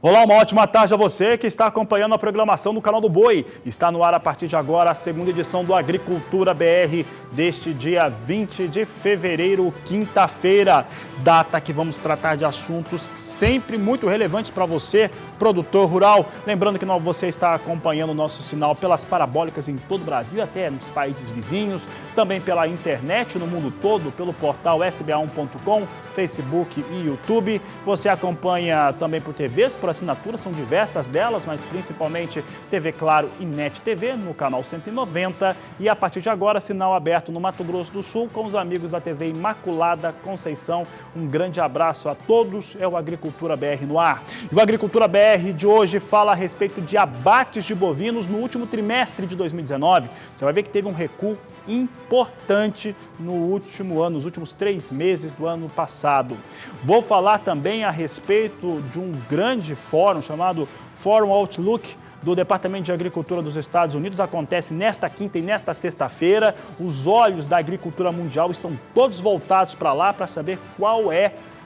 Olá, uma ótima tarde a você que está acompanhando a programação do Canal do Boi. Está no ar a partir de agora a segunda edição do Agricultura BR deste dia 20 de fevereiro, quinta-feira. Data que vamos tratar de assuntos sempre muito relevantes para você, produtor rural. Lembrando que você está acompanhando o nosso sinal pelas parabólicas em todo o Brasil, até nos países vizinhos, também pela internet no mundo todo, pelo portal sba1.com, Facebook e YouTube. Você acompanha também por TVs, por assinatura, são diversas delas, mas principalmente TV Claro e NET TV no canal 190. E a partir de agora, sinal aberto no Mato Grosso do Sul com os amigos da TV Imaculada Conceição. Um grande abraço a todos, é o Agricultura BR no ar. E o Agricultura BR de hoje fala a respeito de abates de bovinos no último trimestre de 2019. Você vai ver que teve um recuo importante no último ano, nos últimos 3 meses do ano passado. Vou falar também a respeito de um grande fórum chamado Fórum Outlook do Departamento de Agricultura dos Estados Unidos. Acontece nesta quinta e nesta sexta-feira. Os olhos da agricultura mundial estão todos voltados para lá para saber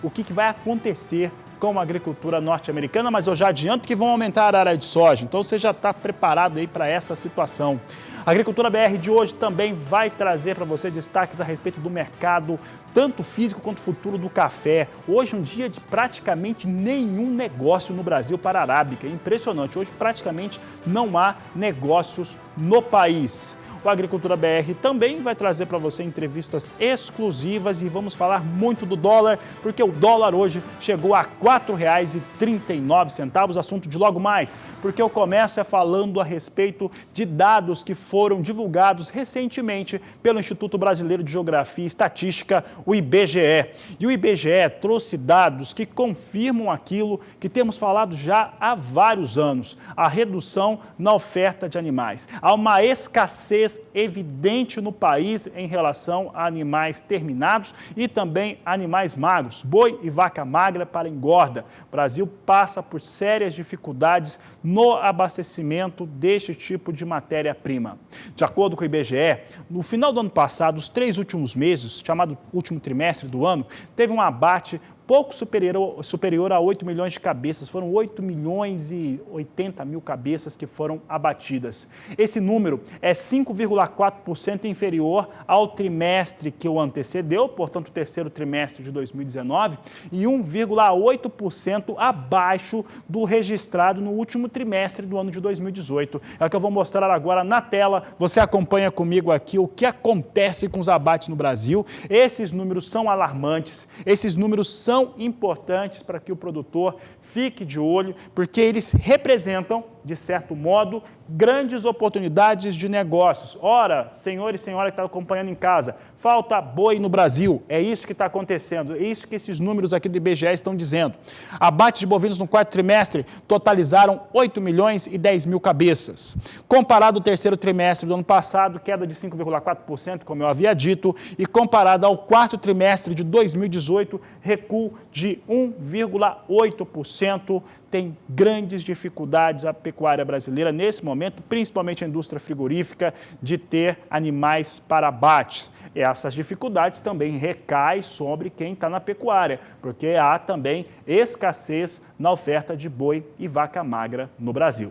o que vai acontecer com a agricultura norte-americana, mas eu já adianto que vão aumentar a área de soja, então você já está preparado aí para essa situação. A Agricultura BR de hoje também vai trazer para você destaques a respeito do mercado, tanto físico quanto futuro do café. Hoje um dia de praticamente nenhum negócio no Brasil para a arábica, é impressionante, hoje praticamente não há negócios no país. O Agricultura BR também vai trazer para você entrevistas exclusivas e vamos falar muito do dólar, porque o dólar hoje chegou a R$ 4,39, assunto de logo mais, porque eu começo falando a respeito de dados que foram divulgados recentemente pelo Instituto Brasileiro de Geografia e Estatística, o IBGE. E o IBGE trouxe dados que confirmam aquilo que temos falado já há vários anos, a redução na oferta de animais. Há uma escassez evidente no país em relação a animais terminados e também animais magros, boi e vaca magra para engorda. O Brasil passa por sérias dificuldades no abastecimento deste tipo de matéria-prima. De acordo com o IBGE, no final do ano passado, os 3 últimos meses, chamado último trimestre do ano, teve um abate pouco superior a 8 milhões de cabeças, foram 8 milhões e 80 mil cabeças que foram abatidas. Esse número é 5,4% inferior ao trimestre que o antecedeu, portanto, o terceiro trimestre de 2019, e 1,8% abaixo do registrado no último trimestre do ano de 2018. É o que eu vou mostrar agora na tela. Você acompanha comigo aqui o que acontece com os abates no Brasil. Esses números são alarmantes, esses números são importantes para que o produtor fique de olho, porque eles representam, de certo modo, grandes oportunidades de negócios. Ora, senhor e senhora que está acompanhando em casa, falta boi no Brasil. É isso que está acontecendo, é isso que esses números aqui do IBGE estão dizendo. Abates de bovinos no quarto trimestre totalizaram 8 milhões e 10 mil cabeças. Comparado ao terceiro trimestre do ano passado, queda de 5,4%, como eu havia dito, e comparado ao quarto trimestre de 2018, recuo de 1,8%. Tem grandes dificuldades a pecuária brasileira nesse momento, principalmente a indústria frigorífica, de ter animais para abates. E essas dificuldades também recaem sobre quem está na pecuária, porque há também escassez na oferta de boi e vaca magra no Brasil.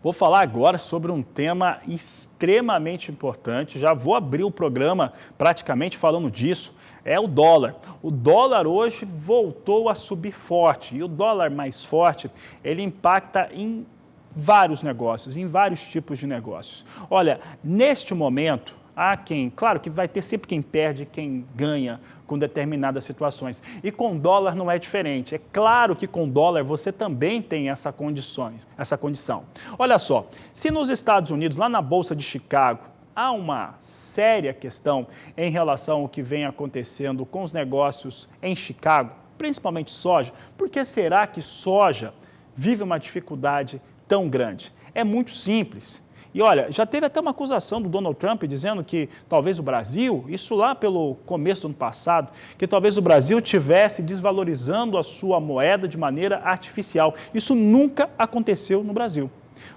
Vou falar agora sobre um tema extremamente importante, já vou abrir o programa praticamente falando disso, é o dólar. O dólar hoje voltou a subir forte e o dólar mais forte, ele impacta em vários negócios, em vários tipos de negócios. Olha, neste momento, há claro que vai ter sempre quem perde e quem ganha com determinadas situações. E com dólar não é diferente. É claro que com dólar você também tem essa condição. Olha só, se nos Estados Unidos, lá na Bolsa de Chicago, há uma séria questão em relação ao que vem acontecendo com os negócios em Chicago, principalmente soja, por que será que soja vive uma dificuldade tão grande? É muito simples. E olha, já teve até uma acusação do Donald Trump dizendo que talvez o Brasil, isso lá pelo começo do ano passado, que talvez o Brasil estivesse desvalorizando a sua moeda de maneira artificial. Isso nunca aconteceu no Brasil.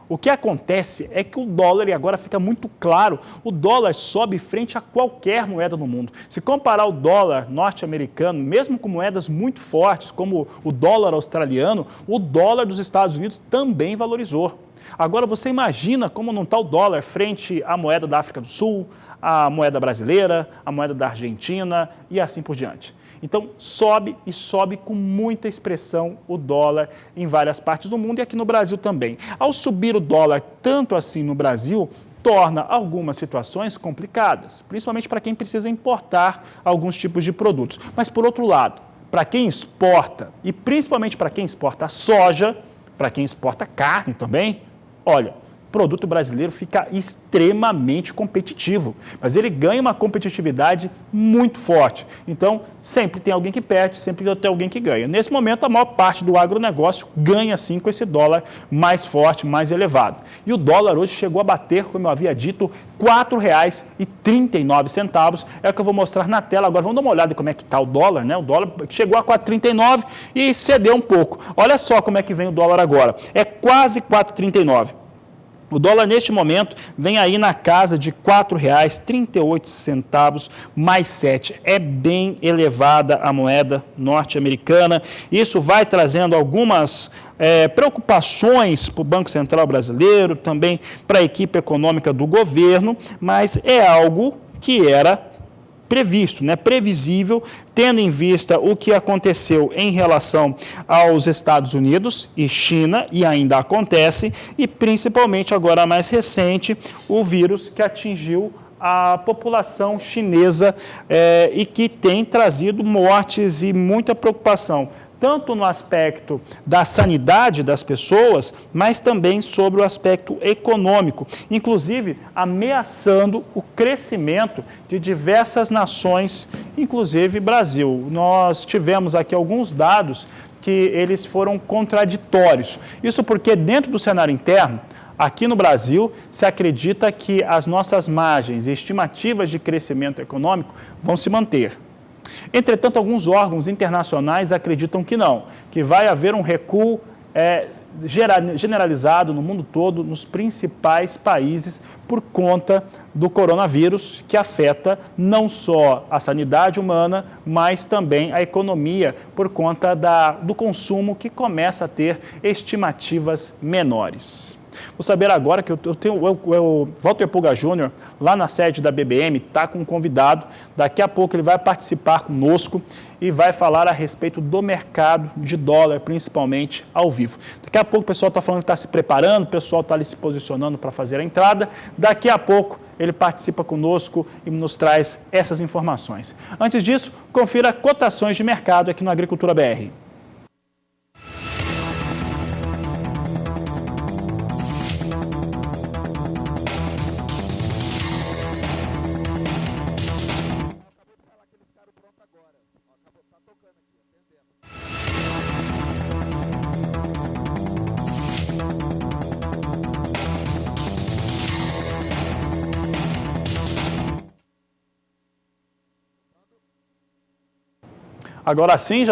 O que acontece é que o dólar, e agora fica muito claro, o dólar sobe frente a qualquer moeda no mundo. Se comparar o dólar norte-americano, mesmo com moedas muito fortes, como o dólar australiano, o dólar dos Estados Unidos também valorizou. Agora você imagina como não está o dólar frente à moeda da África do Sul, à moeda brasileira, à moeda da Argentina e assim por diante. Então, sobe e sobe com muita expressão o dólar em várias partes do mundo e aqui no Brasil também. Ao subir o dólar tanto assim no Brasil, torna algumas situações complicadas, principalmente para quem precisa importar alguns tipos de produtos. Mas, por outro lado, para quem exporta, e principalmente para quem exporta soja, para quem exporta carne também, olha, o produto brasileiro fica extremamente competitivo, mas ele ganha uma competitividade muito forte. Então, sempre tem alguém que perde, sempre tem alguém que ganha. Nesse momento, a maior parte do agronegócio ganha sim com esse dólar mais forte, mais elevado. E o dólar hoje chegou a bater, como eu havia dito, R$ 4,39. É o que eu vou mostrar na tela agora. Vamos dar uma olhada em como é que está o dólar, né? O dólar chegou a R$ 4,39 e cedeu um pouco. Olha só como é que vem o dólar agora. É quase R$ 4,39. O dólar, neste momento, vem aí na casa de R$ 4,38 mais 7. É bem elevada a moeda norte-americana. Isso vai trazendo algumas preocupações para o Banco Central brasileiro, também para a equipe econômica do governo, mas é algo que era previsto, né, previsível, tendo em vista o que aconteceu em relação aos Estados Unidos e China, e ainda acontece, e principalmente agora mais recente, o vírus que atingiu a população chinesa e que tem trazido mortes e muita preocupação, tanto no aspecto da sanidade das pessoas, mas também sobre o aspecto econômico, inclusive ameaçando o crescimento de diversas nações, inclusive Brasil. Nós tivemos aqui alguns dados que eles foram contraditórios. Isso porque dentro do cenário interno, aqui no Brasil, se acredita que as nossas margens e estimativas de crescimento econômico vão se manter. Entretanto, alguns órgãos internacionais acreditam que não, que vai haver um recuo generalizado no mundo todo, nos principais países, por conta do coronavírus, que afeta não só a sanidade humana, mas também a economia, por conta do consumo que começa a ter estimativas menores. Vou saber agora que eu tenho o Walter Pulga Júnior, lá na sede da BBM, está com um convidado. Daqui a pouco ele vai participar conosco e vai falar a respeito do mercado de dólar, principalmente ao vivo. Daqui a pouco o pessoal está falando que está se preparando, o pessoal está ali se posicionando para fazer a entrada. Daqui a pouco ele participa conosco e nos traz essas informações. Antes disso, confira cotações de mercado aqui no Agricultura BR. Agora sim,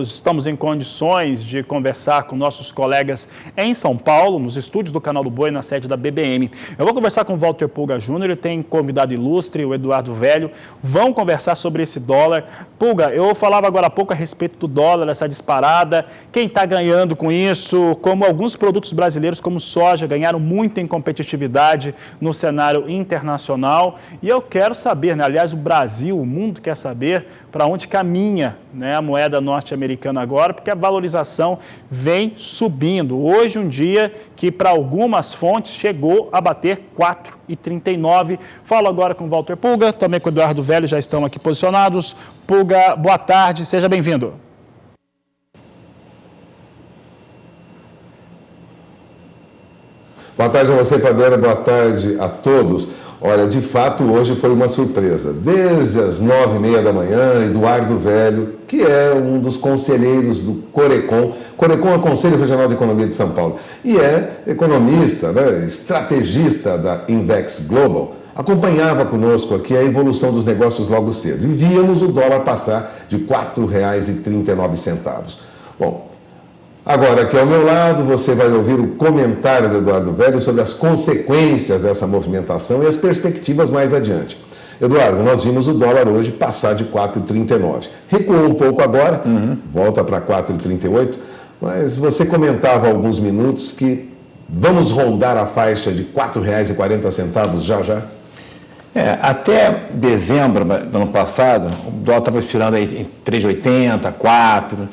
estamos em condições de conversar com nossos colegas em São Paulo, nos estúdios do Canal do Boi, na sede da BBM. Eu vou conversar com o Walter Pulga Júnior, ele tem convidado ilustre, o Eduardo Velho, vão conversar sobre esse dólar. Pulga, eu falava agora há pouco a respeito do dólar, essa disparada, quem está ganhando com isso, como alguns produtos brasileiros, como soja, ganharam muito em competitividade no cenário internacional. E eu quero saber, né, aliás, o Brasil, o mundo quer saber para onde caminha, né, a moeda norte-americana agora, porque a valorização vem subindo. Hoje, um dia que para algumas fontes chegou a bater 4,39. Falo agora com o Walter Pulga, também com o Eduardo Velho, já estão aqui posicionados. Pulga, boa tarde, seja bem-vindo. Boa tarde a você, Fabiana, boa tarde a todos. Olha, de fato, hoje foi uma surpresa. Desde as 9h30 da manhã, Eduardo Velho, que é um dos conselheiros do Corecon. Corecon é o Conselho Regional de Economia de São Paulo. E é economista, né, estrategista da Invex Global. Acompanhava conosco aqui a evolução dos negócios logo cedo. E víamos o dólar passar de R$ 4,39. Bom, agora, aqui ao meu lado, você vai ouvir o comentário do Eduardo Velho sobre as consequências dessa movimentação e as perspectivas mais adiante. Eduardo, nós vimos o dólar hoje passar de 4,39. Recuou um pouco agora, volta para 4,38, mas você comentava há alguns minutos que vamos rondar a faixa de R$ 4,40 já? Até dezembro do ano passado, o dólar estava oscilando aí em 3,80, 4.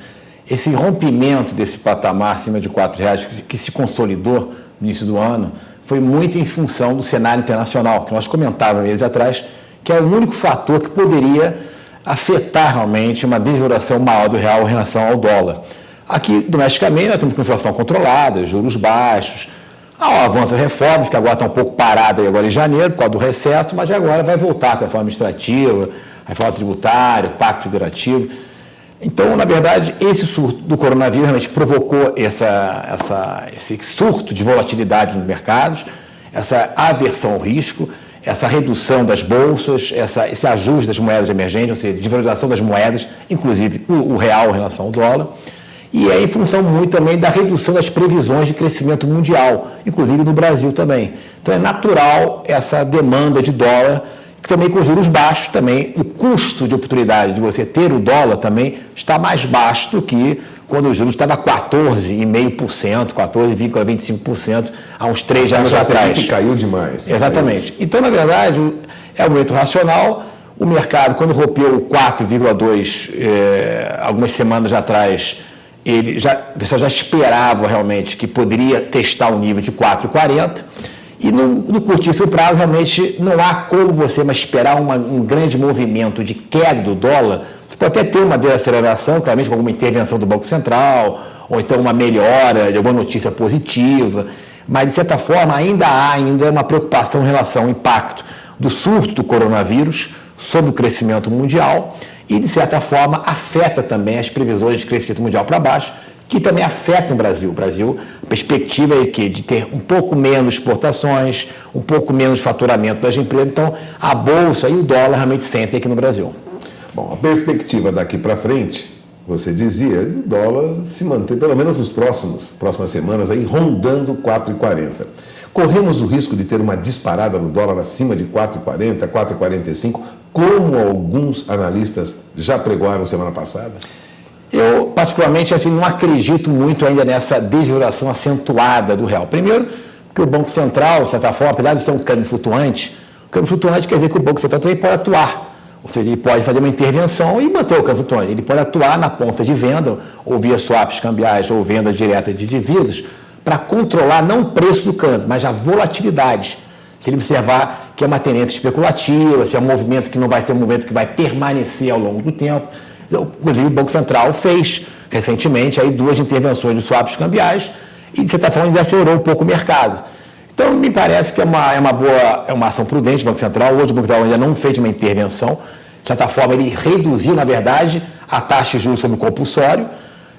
Esse rompimento desse patamar acima de R$ 4,00 que se consolidou no início do ano foi muito em função do cenário internacional, que nós comentávamos meses atrás, que é o único fator que poderia afetar realmente uma desvalorização maior do real em relação ao dólar. Aqui, domesticamente, nós temos uma inflação controlada, juros baixos, há um avanço das reformas, que agora está um pouco parada aí agora em janeiro, por causa do recesso, mas agora vai voltar com a reforma administrativa, a reforma tributária, o pacto federativo. Então, na verdade, esse surto do coronavírus realmente provocou esse surto de volatilidade nos mercados, essa aversão ao risco, essa redução das bolsas, esse ajuste das moedas emergentes, ou seja, desvalorização das moedas, inclusive o real em relação ao dólar. E é em função muito também da redução das previsões de crescimento mundial, inclusive no Brasil também. Então, é natural essa demanda de dólar, que também com juros baixos, também o custo de oportunidade de você ter o dólar também está mais baixo do que quando o juros estava 14,5%, 14,25% há uns 3 anos atrás. Que caiu demais. Exatamente. Então, na verdade, é um momento racional. O mercado, quando rompeu o 4,2 algumas semanas atrás, o pessoal já esperava realmente que poderia testar o nível de 4,40. E no curtíssimo prazo, realmente, não há como você mais esperar um grande movimento de queda do dólar. Você pode até ter uma desaceleração, claramente, com alguma intervenção do Banco Central, ou então uma melhora de alguma notícia positiva, mas, de certa forma, ainda há uma preocupação em relação ao impacto do surto do coronavírus sobre o crescimento mundial e, de certa forma, afeta também as previsões de crescimento mundial para baixo, que também afeta o Brasil. O Brasil, a perspectiva é de ter um pouco menos exportações, um pouco menos faturamento das empresas. Então, a Bolsa e o dólar realmente sentem aqui no Brasil. Bom, a perspectiva daqui para frente, você dizia, o dólar se manter, pelo menos nas próximas semanas, aí rondando 4,40. Corremos o risco de ter uma disparada no dólar acima de 4,40, 4,45, como alguns analistas já pregoaram semana passada? Eu, particularmente, não acredito muito ainda nessa desvalorização acentuada do real. Primeiro, porque o Banco Central, de certa forma, apesar de ser um câmbio flutuante, o câmbio flutuante quer dizer que o Banco Central também pode atuar. Ou seja, ele pode fazer uma intervenção e manter o câmbio flutuante. Ele pode atuar na ponta de venda, ou via swaps cambiais, ou venda direta de divisas, para controlar não o preço do câmbio, mas a volatilidade. Se ele observar que é uma tendência especulativa, se é um movimento que não vai ser um movimento que vai permanecer ao longo do tempo. Inclusive, o Banco Central fez recentemente aí 2 intervenções de swaps cambiais e, de certa forma, desacelerou um pouco o mercado. Então, me parece que é uma ação prudente do Banco Central. Hoje, o Banco Central ainda não fez uma intervenção. De certa forma, ele reduziu, na verdade, a taxa de juros sobre o compulsório,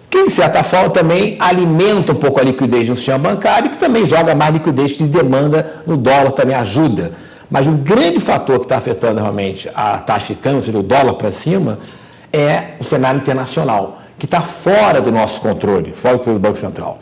que, de certa forma, também alimenta um pouco a liquidez no sistema bancário e que também joga mais liquidez de demanda no dólar, também ajuda. Mas o grande fator que está afetando realmente a taxa de câmbio, ou seja, o dólar para cima, é o cenário internacional, que está fora do nosso controle, fora do controle do Banco Central.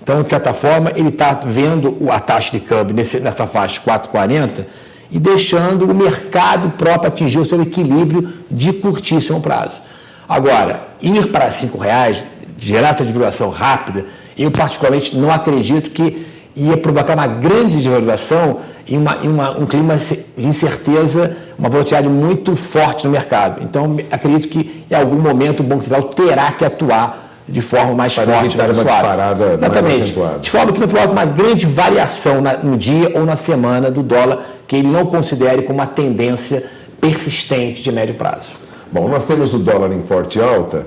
Então, de certa forma, ele está vendo a taxa de câmbio nessa faixa de 4,40 e deixando o mercado próprio atingir o seu equilíbrio de curtíssimo prazo. Agora, ir para R$ 5,00, gerar essa desvalorização rápida, eu particularmente não acredito que ia provocar uma grande desvalorização e um clima de incerteza, uma volatilidade muito forte no mercado. Então, acredito que em algum momento o Banco Central terá que atuar de forma mais forte. Para evitar uma disparada mais acentuada. De forma que não provoque uma grande variação no dia ou na semana do dólar, que ele não considere como uma tendência persistente de médio prazo. Bom, nós temos o dólar em forte alta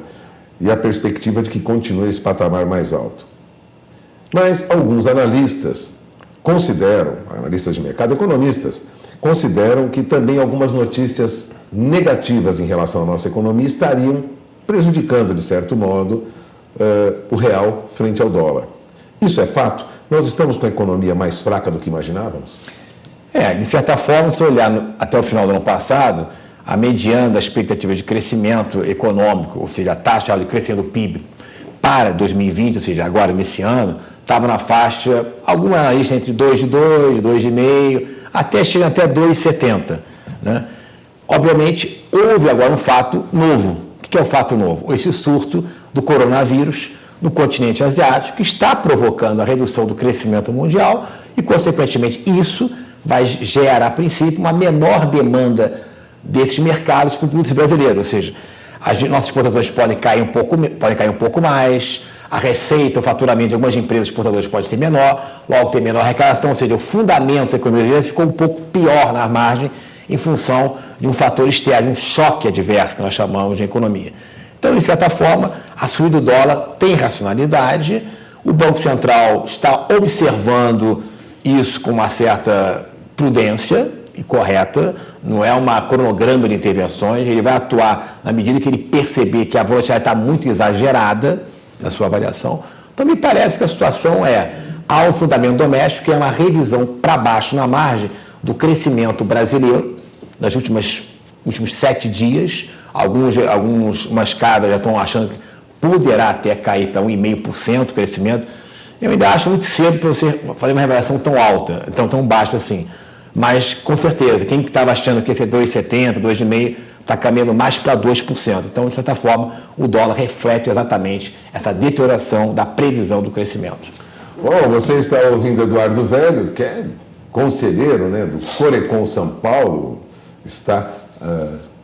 e a perspectiva de que continue esse patamar mais alto. Mas alguns analistas consideram, analistas de mercado, economistas, consideram que também algumas notícias negativas em relação à nossa economia estariam prejudicando, de certo modo, o real frente ao dólar. Isso é fato? Nós estamos com a economia mais fraca do que imaginávamos? De certa forma, se olhar até o final do ano passado, a mediana da expectativa de crescimento econômico, ou seja, a taxa de crescimento do PIB para 2020, ou seja, agora nesse ano, estava na faixa, alguma analista entre 2,2, 2,5, até chega até 2,70. Né? Obviamente, houve agora um fato novo. O que é o fato novo? Esse surto do coronavírus no continente asiático, que está provocando a redução do crescimento mundial e, consequentemente, isso vai gerar, a princípio, uma menor demanda desses mercados para os produtos brasileiros. Ou seja, as nossas exportações podem cair um pouco mais, a receita, o faturamento de algumas empresas exportadoras pode ser menor, logo ter menor arrecadação, ou seja, o fundamento da economia brasileira ficou um pouco pior na margem em função de um fator externo, um choque adverso, que nós chamamos de economia. Então, de certa forma, a subida do dólar tem racionalidade, o Banco Central está observando isso com uma certa prudência e correta, não é uma cronograma de intervenções, ele vai atuar na medida que ele perceber que a volatilidade está muito exagerada na sua avaliação. Então, me parece que a situação há um fundamento doméstico, que é uma revisão para baixo na margem do crescimento brasileiro, nos últimos 7 dias, algumas casas já estão achando que poderá até cair para 1,5% o crescimento. Eu ainda acho muito cedo para você fazer uma revelação tão alta, tão baixa assim. Mas, com certeza, quem estava achando que ia ser 2,70%, 2,5%, está caminhando mais para 2%. Então, de certa forma, o dólar reflete exatamente essa deterioração da previsão do crescimento. Bom, você está ouvindo Eduardo Velho, que é conselheiro, do Corecon São Paulo, está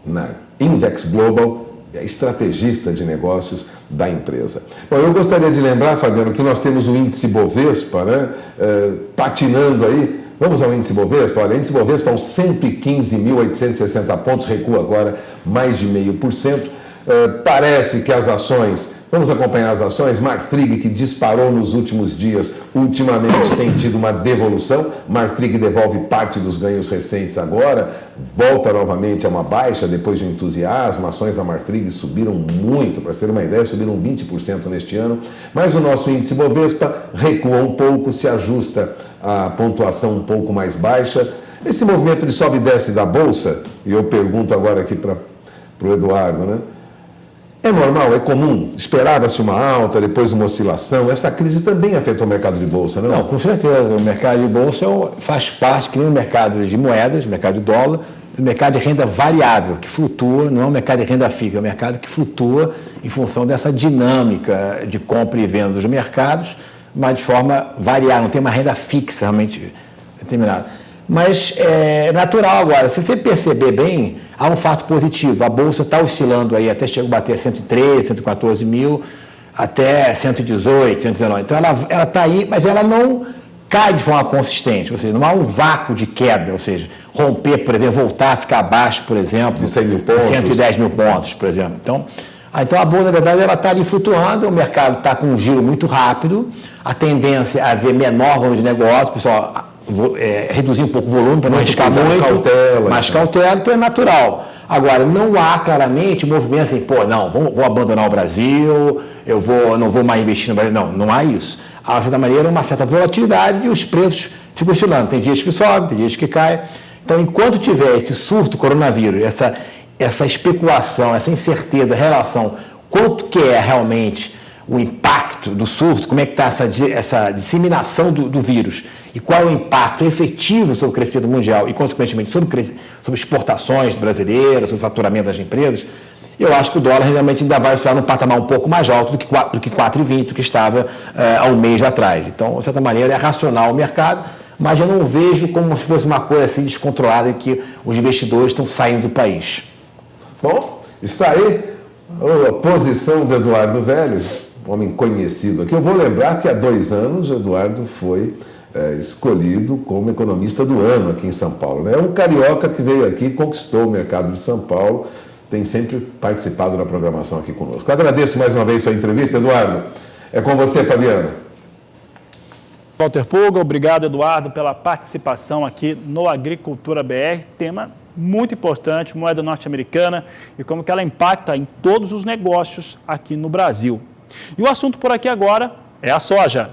na Invex Global, é estrategista de negócios da empresa. Bom, eu gostaria de lembrar, Fabiano, que nós temos o índice Bovespa, patinando aí. Vamos ao índice Bovespa? Olha, o índice Bovespa, aos 115.860 pontos, recua agora mais de 0,5%. Parece que as ações, vamos acompanhar as ações, Marfrig, que disparou nos últimos dias, ultimamente tem tido uma devolução, Marfrig devolve parte dos ganhos recentes agora, volta novamente a uma baixa depois de um entusiasmo, ações da Marfrig subiram muito, para ter uma ideia, subiram 20% neste ano, mas o nosso índice Bovespa recua um pouco, se ajusta à pontuação um pouco mais baixa. Esse movimento de sobe e desce da Bolsa, e eu pergunto agora aqui para o Eduardo, é normal, é comum? Esperava-se uma alta, depois uma oscilação. Essa crise também afetou o mercado de bolsa, não? Não, com certeza. O mercado de bolsa faz parte, que nem o mercado de moedas, o mercado de dólar, do mercado de renda variável, que flutua, não é um mercado de renda fixa, é um mercado que flutua em função dessa dinâmica de compra e venda dos mercados, mas de forma variável, não tem uma renda fixa realmente determinada. Mas é natural agora, se você perceber bem, há um fato positivo, a Bolsa está oscilando aí, até chegou a bater 113, 114 mil, até 118, 119. Então ela está aí, mas ela não cai de forma consistente, ou seja, não há um vácuo de queda, ou seja, romper, por exemplo, voltar a ficar abaixo, por exemplo, de 100 mil pontos. 110 mil pontos, por exemplo. Então a Bolsa, na verdade, ela está ali flutuando, o mercado está com um giro muito rápido, a tendência é haver menor volume de negócio, pessoal, reduzir um pouco o volume para não arriscar muito, mais cautela, então é natural. Agora, não há claramente movimento assim, vou abandonar o Brasil, não vou mais investir no Brasil. Não há isso. Há, de certa maneira, uma certa volatilidade e os preços ficam oscilando. Tem dias que sobe, tem dias que cai. Então, enquanto tiver esse surto coronavírus, essa especulação, essa incerteza em relação quanto que é realmente o impacto do surto, como é que está essa disseminação do vírus e qual é o impacto efetivo sobre o crescimento mundial e, consequentemente, sobre exportações brasileiras, sobre o faturamento das empresas, eu acho que o dólar realmente ainda vai estar num patamar um pouco mais alto do que 4,20, do que estava há um mês atrás. Então, de certa maneira, é racional o mercado, mas eu não vejo como se fosse uma coisa assim descontrolada em que os investidores estão saindo do país. Bom, está aí a posição do Eduardo Velho, homem conhecido aqui. Eu vou lembrar que há 2 anos o Eduardo foi escolhido como economista do ano aqui em São Paulo. É um carioca que veio aqui e conquistou o mercado de São Paulo, tem sempre participado da programação aqui conosco. Eu agradeço mais uma vez sua entrevista, Eduardo. É com você, Fabiano. Walter Pulga, obrigado, Eduardo, pela participação aqui no Agricultura BR. Tema muito importante, moeda norte-americana e como que ela impacta em todos os negócios aqui no Brasil. E o assunto por aqui agora é a soja.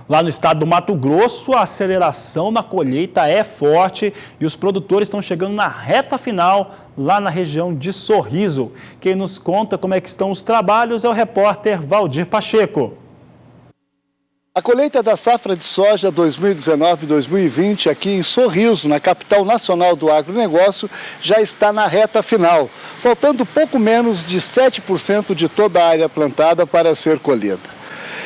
Lá no estado do Mato Grosso, a aceleração na colheita é forte e os produtores estão chegando na reta final lá na região de Sorriso. Quem nos conta como é que estão os trabalhos é o repórter Valdir Pacheco. A colheita da safra de soja 2019-2020 aqui em Sorriso, na capital nacional do agronegócio, já está na reta final, faltando pouco menos de 7% de toda a área plantada para ser colhida.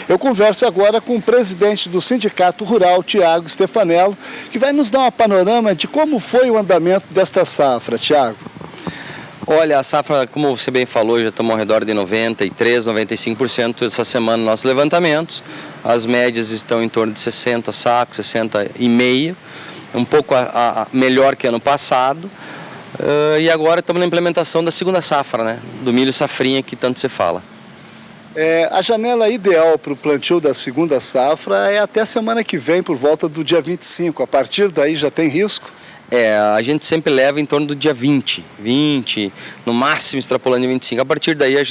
Eu converso agora com o presidente do Sindicato Rural, Tiago Stefanello, que vai nos dar um panorama de como foi o andamento desta safra. Tiago. Olha, a safra, como você bem falou, já estamos ao redor de 93%, 95% essa semana nos nossos levantamentos. As médias estão em torno de 60 sacos, 60,5, um pouco melhor que ano passado. E agora estamos na implementação da segunda safra, né? Do milho safrinha que tanto se fala. A janela ideal para o plantio da segunda safra é até a semana que vem, por volta do dia 25. A partir daí já tem risco? A gente sempre leva em torno do dia 20, no máximo extrapolando em 25. A partir daí a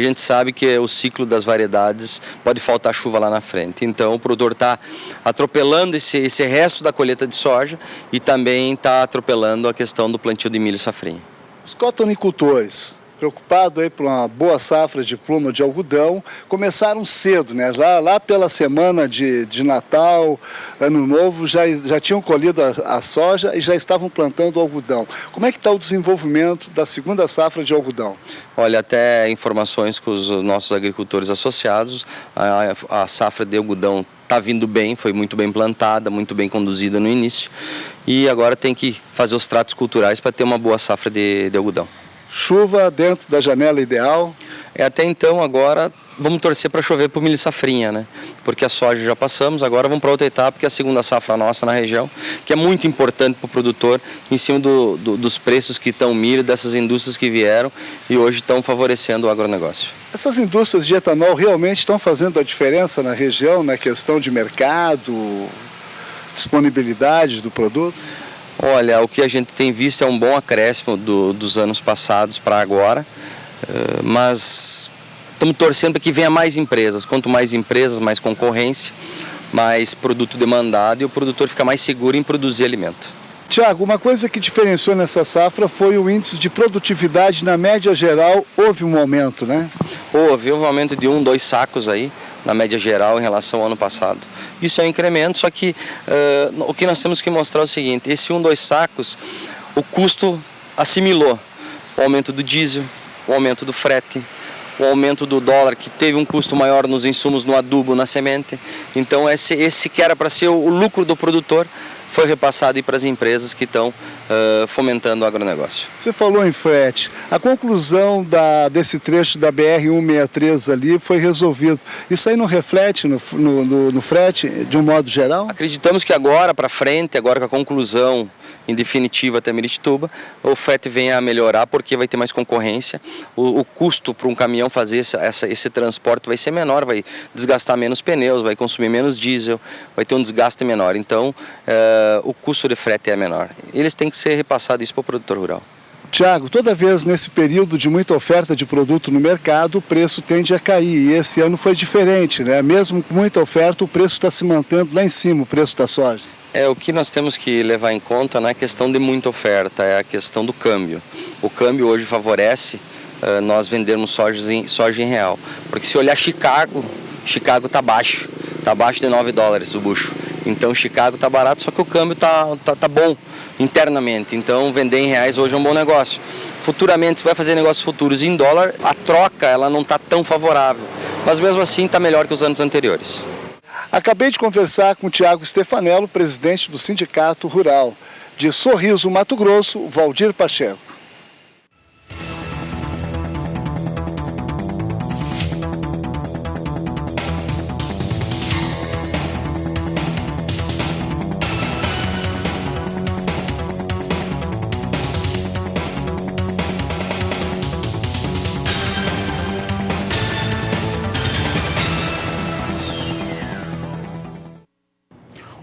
gente sabe que o ciclo das variedades pode faltar chuva lá na frente. Então o produtor está atropelando esse resto da colheita de soja e também está atropelando a questão do plantio de milho safrinha. Os cotonicultores, preocupados aí por uma boa safra de pluma de algodão, começaram cedo, né? Lá pela semana de Natal, Ano Novo, já tinham colhido a soja e já estavam plantando o algodão. Como é que está o desenvolvimento da segunda safra de algodão? Olha, até informações com os nossos agricultores associados, a safra de algodão está vindo bem, foi muito bem plantada, muito bem conduzida no início e agora tem que fazer os tratos culturais para ter uma boa safra de algodão. Chuva dentro da janela ideal? Até então, agora vamos torcer para chover para o milho safrinha, né? Porque a soja já passamos, agora vamos para outra etapa, que é a segunda safra nossa na região, que é muito importante para o produtor, em cima dos preços que estão milho, dessas indústrias que vieram e hoje estão favorecendo o agronegócio. Essas indústrias de etanol realmente estão fazendo a diferença na região, na questão de mercado, disponibilidade do produto? Olha, o que a gente tem visto é um bom acréscimo dos anos passados para agora, mas estamos torcendo para que venha mais empresas. Quanto mais empresas, mais concorrência, mais produto demandado e o produtor fica mais seguro em produzir alimento. Tiago, uma coisa que diferenciou nessa safra foi o índice de produtividade na média geral. Houve um aumento, né? Houve um aumento de 2 sacos aí, na média geral, em relação ao ano passado. Isso é um incremento, só que o que nós temos que mostrar é o seguinte, esse 2 sacos, o custo assimilou o aumento do diesel, o aumento do frete, o aumento do dólar, que teve um custo maior nos insumos, no adubo, na semente. Então esse que era para ser o lucro do produtor, foi repassado para as empresas que estão fomentando o agronegócio. Você falou em frete. A conclusão desse trecho da BR-163 ali foi resolvido. Isso aí não reflete no frete de um modo geral? Acreditamos que agora para frente, agora com a conclusão em definitiva até Miritituba, o frete venha a melhorar porque vai ter mais concorrência. O custo para um caminhão fazer esse transporte vai ser menor, vai desgastar menos pneus, vai consumir menos diesel, vai ter um desgaste menor. Então, o custo de frete é menor. Eles têm que ser repassados isso para o produtor rural. Tiago, toda vez nesse período de muita oferta de produto no mercado, o preço tende a cair. E esse ano foi diferente, né? Mesmo com muita oferta, o preço está se mantendo lá em cima, o preço da soja. O que nós temos que levar em conta não é a questão de muita oferta, é a questão do câmbio. O câmbio hoje favorece nós vendermos soja em real. Porque se olhar Chicago está baixo. Está abaixo de $9 o bucho. Então Chicago está barato, só que o câmbio tá bom internamente. Então vender em reais hoje é um bom negócio. Futuramente, se vai fazer negócios futuros em dólar, a troca ela não está tão favorável. Mas mesmo assim está melhor que os anos anteriores. Acabei de conversar com o Tiago Stefanello, presidente do Sindicato Rural. De Sorriso, Mato Grosso, Valdir Pacheco.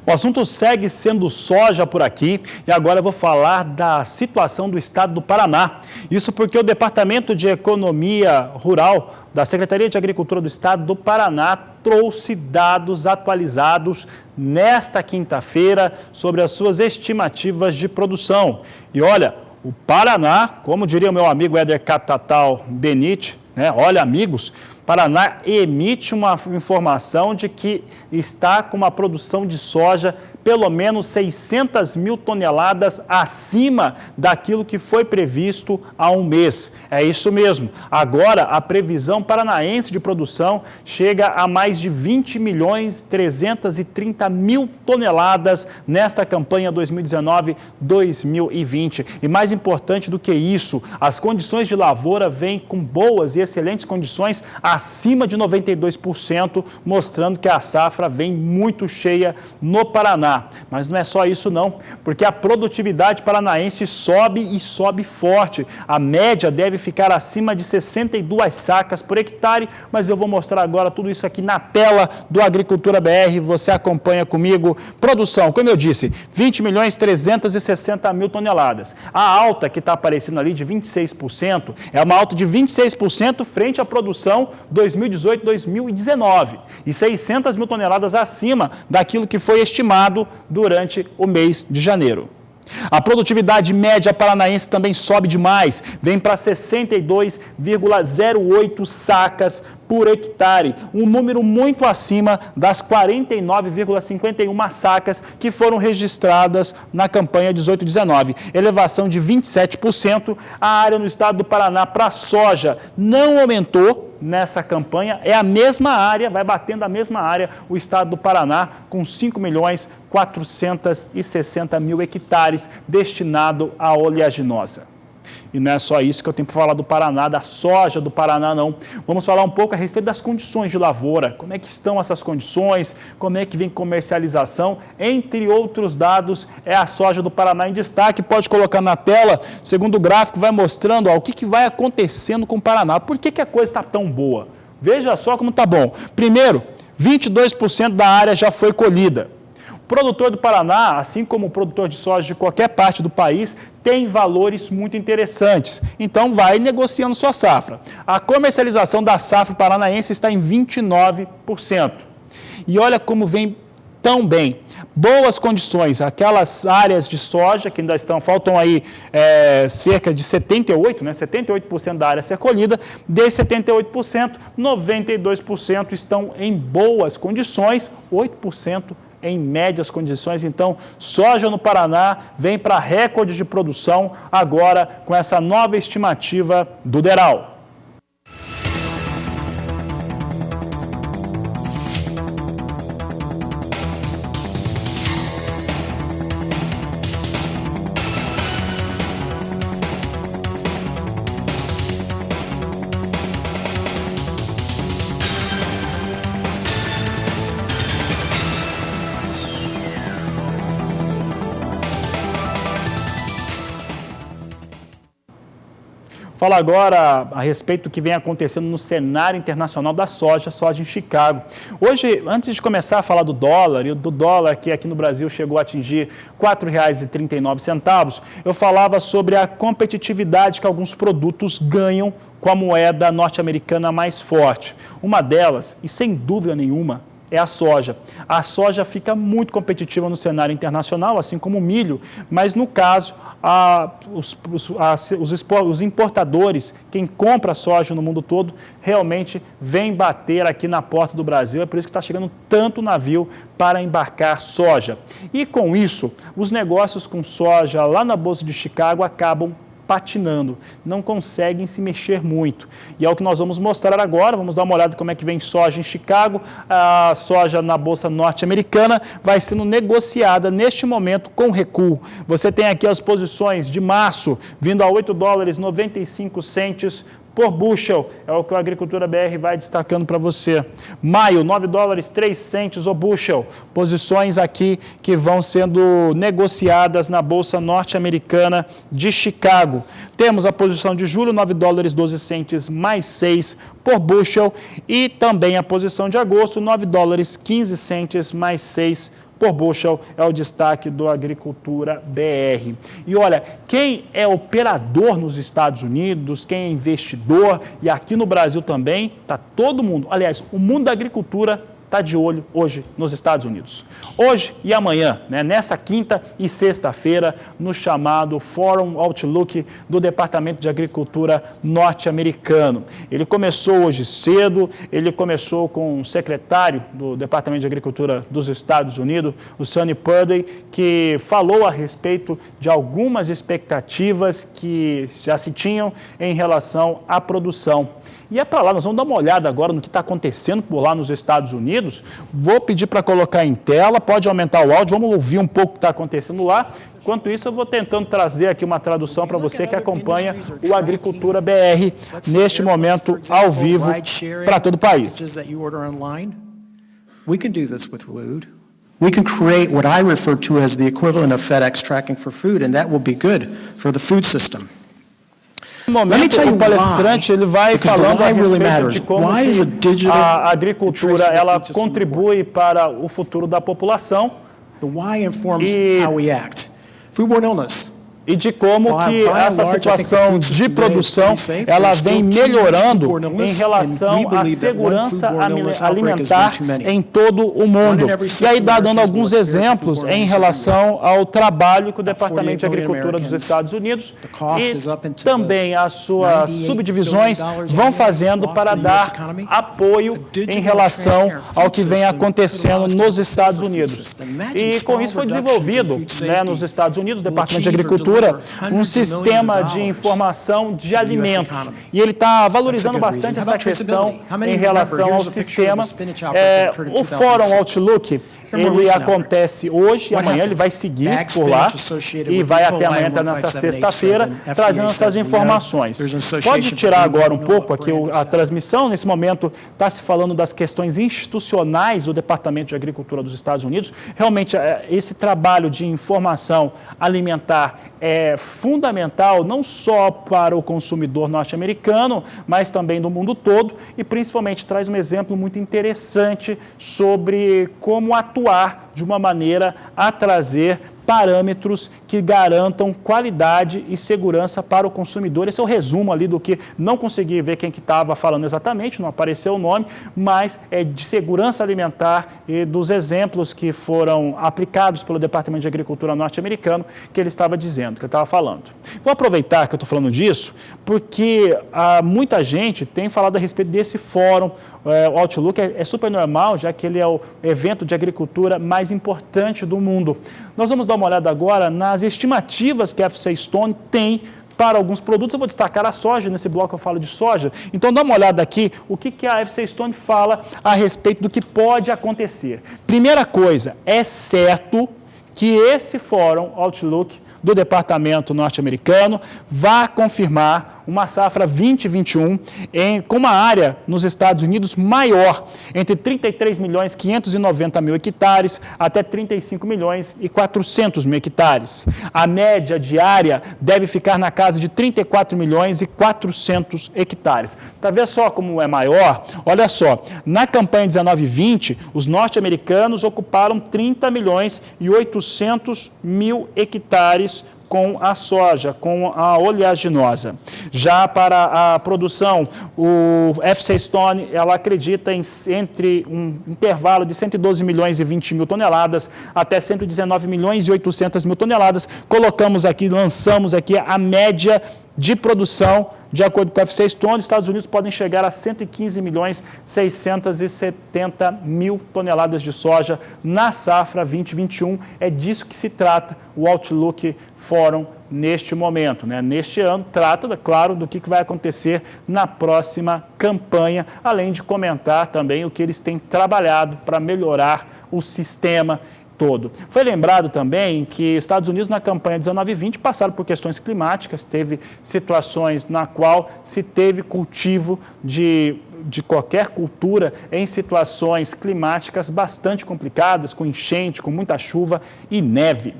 O assunto segue sendo soja por aqui e agora eu vou falar da situação do estado do Paraná. Isso porque o Departamento de Economia Rural da Secretaria de Agricultura do Estado do Paraná trouxe dados atualizados nesta quinta-feira sobre as suas estimativas de produção. E olha, o Paraná, como diria o meu amigo Éder Catatal Benite, olha, amigos, Paraná emite uma informação de que está com uma produção de soja pelo menos 600 mil toneladas acima daquilo que foi previsto há um mês. É isso mesmo. Agora, a previsão paranaense de produção chega a mais de 20 milhões 330 mil toneladas nesta campanha 2019-2020. E mais importante do que isso, as condições de lavoura vêm com boas e excelentes condições acima de 92%, mostrando que a safra vem muito cheia no Paraná. Mas não é só isso não, porque a produtividade paranaense sobe e sobe forte. A média deve ficar acima de 62 sacas por hectare, mas eu vou mostrar agora tudo isso aqui na tela do Agricultura BR, você acompanha comigo. Produção, como eu disse, 20 milhões 360 mil toneladas. A alta que está aparecendo ali de 26% é uma alta de 26% frente à produção 2018-2019 e 600 mil toneladas acima daquilo que foi estimado durante o mês de janeiro. A produtividade média paranaense também sobe demais, vem para 62,08 sacas por hectare, um número muito acima das 49,51 sacas que foram registradas na campanha 18-19, elevação de 27%. A área no estado do Paraná para soja não aumentou nessa campanha, é a mesma área, vai batendo a mesma área o estado do Paraná com 5 milhões 460 mil hectares destinado à oleaginosa. E não é só isso que eu tenho para falar do Paraná, da soja do Paraná, não. Vamos falar um pouco a respeito das condições de lavoura, como é que estão essas condições, como é que vem comercialização, entre outros dados, é a soja do Paraná em destaque. Pode colocar na tela, segundo o gráfico, vai mostrando o que vai acontecendo com o Paraná. Por que a coisa está tão boa? Veja só como está bom. Primeiro, 22% da área já foi colhida. O produtor do Paraná, assim como o produtor de soja de qualquer parte do país, tem valores muito interessantes. Então, vai negociando sua safra. A comercialização da safra paranaense está em 29%. E olha como vem tão bem. Boas condições, aquelas áreas de soja que ainda faltam aí cerca de 78% da área a ser colhida, desses 78%, 92% estão em boas condições, 8% em médias condições. Então, soja no Paraná vem para recorde de produção agora com essa nova estimativa do DERAL. Fala agora a respeito do que vem acontecendo no cenário internacional da soja em Chicago. Hoje, antes de começar a falar do dólar que aqui no Brasil chegou a atingir R$ 4,39, eu falava sobre a competitividade que alguns produtos ganham com a moeda norte-americana mais forte. Uma delas, e sem dúvida nenhuma, é a soja. A soja fica muito competitiva no cenário internacional, assim como o milho, mas no caso, os importadores, quem compra soja no mundo todo, realmente vem bater aqui na porta do Brasil. É por isso que está chegando tanto navio para embarcar soja. E com isso, os negócios com soja lá na Bolsa de Chicago acabam patinando, não conseguem se mexer muito. E é o que nós vamos mostrar agora. Vamos dar uma olhada como é que vem soja em Chicago. A soja na Bolsa Norte-Americana vai sendo negociada neste momento com recuo. Você tem aqui as posições de março, vindo a $8,95 por bushel, é o que a Agricultura BR vai destacando para você. Maio, $9,03 o bushel. Posições aqui que vão sendo negociadas na Bolsa Norte-Americana de Chicago. Temos a posição de julho, $9,12 mais 6 por bushel. E também a posição de agosto, $9,15 mais 6 por bushel é o destaque do Agricultura BR. E olha, quem é operador nos Estados Unidos, quem é investidor e aqui no Brasil também, está todo mundo, aliás, o mundo da agricultura está de olho hoje nos Estados Unidos. Hoje e amanhã, nessa quinta e sexta-feira, no chamado Forum Outlook do Departamento de Agricultura norte-americano. Ele começou hoje cedo, ele começou com o secretário do Departamento de Agricultura dos Estados Unidos, o Sonny Purdy, que falou a respeito de algumas expectativas que já se tinham em relação à produção. E é para lá, nós vamos dar uma olhada agora no que está acontecendo por lá nos Estados Unidos. Vou pedir para colocar em tela, pode aumentar o áudio, vamos ouvir um pouco o que está acontecendo lá. Enquanto isso, eu vou tentando trazer aqui uma tradução para você que acompanha o Agricultura BR, neste momento, ao vivo, para todo o país. We can do this with food. We can create what I refer to as the equivalent of FedEx tracking for food, and that will be good for the food system. No momento, o palestrante ele vai falando a respeito de como a agricultura ela contribui para o futuro da população e de como que essa situação de produção ela vem melhorando em relação à segurança alimentar em todo o mundo. E aí dando alguns exemplos em relação ao trabalho que o Departamento de Agricultura dos Estados Unidos e também as suas subdivisões vão fazendo para dar apoio em relação ao que vem acontecendo nos Estados Unidos. E com isso foi desenvolvido nos Estados Unidos, o Departamento de Agricultura, um sistema de informação de alimentos. E ele está valorizando bastante essa questão em relação ao sistema. O Fórum Outlook, ele acontece hoje e amanhã, ele vai seguir por lá e vai até amanhã, nessa sexta-feira, trazendo essas informações. Pode tirar agora um pouco aqui a transmissão. Nesse momento está se falando das questões institucionais do Departamento de Agricultura dos Estados Unidos. Realmente, esse trabalho de informação alimentar é fundamental não só para o consumidor norte-americano, mas também do mundo todo e principalmente traz um exemplo muito interessante sobre como atuar de uma maneira a trazer parâmetros que garantam qualidade e segurança para o consumidor. Esse é o resumo ali do que não consegui ver quem que estava falando exatamente, não apareceu o nome, mas é de segurança alimentar e dos exemplos que foram aplicados pelo Departamento de Agricultura norte-americano que ele estava dizendo, que ele estava falando. Vou aproveitar que eu estou falando disso, porque muita gente tem falado a respeito desse fórum. O Outlook é super normal, já que ele é o evento de agricultura mais importante do mundo. Nós vamos dar uma olhada agora nas estimativas que a FCA Stone tem para alguns produtos. Eu vou destacar a soja, nesse bloco eu falo de soja. Então dá uma olhada aqui, o que a FCA Stone fala a respeito do que pode acontecer. Primeira coisa, é certo que esse fórum Outlook do Departamento norte-americano vai confirmar uma safra 2021 com uma área nos Estados Unidos maior, entre 33 milhões 590 mil hectares até 35 milhões e 400 mil hectares. A média diária deve ficar na casa de 34 milhões e 400 hectares. Para ver só como é maior, olha só, na campanha 19-20, os norte-americanos ocuparam 30 milhões e 800 mil hectares com a soja, com a oleaginosa. Já para a produção, o FCA Stone, ela acredita entre um intervalo de 112 milhões e 20 mil toneladas até 119 milhões e 800 mil toneladas. Colocamos aqui, lançamos aqui a média de produção, de acordo com a FCA Stone, os Estados Unidos podem chegar a 115 milhões 670 mil toneladas de soja na safra 2021. É disso que se trata o Outlook Forum neste momento, neste ano. Trata, claro, do que vai acontecer na próxima campanha, além de comentar também o que eles têm trabalhado para melhorar o sistema todo. Foi lembrado também que os Estados Unidos, na campanha 19-20, passaram por questões climáticas, teve situações na qual se teve cultivo de qualquer cultura em situações climáticas bastante complicadas, com enchente, com muita chuva e neve.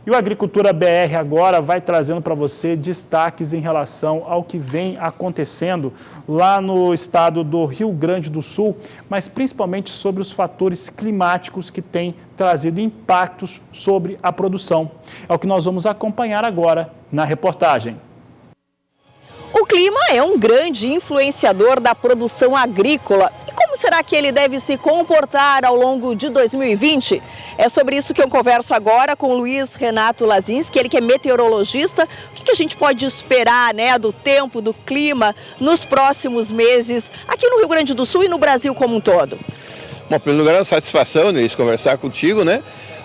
E o Agricultura BR agora vai trazendo para você destaques em relação ao que vem acontecendo lá no estado do Rio Grande do Sul, mas principalmente sobre os fatores climáticos que têm trazido impactos sobre a produção. É o que nós vamos acompanhar agora na reportagem. O clima é um grande influenciador da produção agrícola. E como será que ele deve se comportar ao longo de 2020? É sobre isso que eu converso agora com o Luiz Renato Lazinski, ele que é meteorologista. O que a gente pode esperar, né, do tempo, do clima nos próximos meses aqui no Rio Grande do Sul e no Brasil como um todo? Bom, em primeiro lugar, é uma satisfação, Luiz, conversar contigo, né?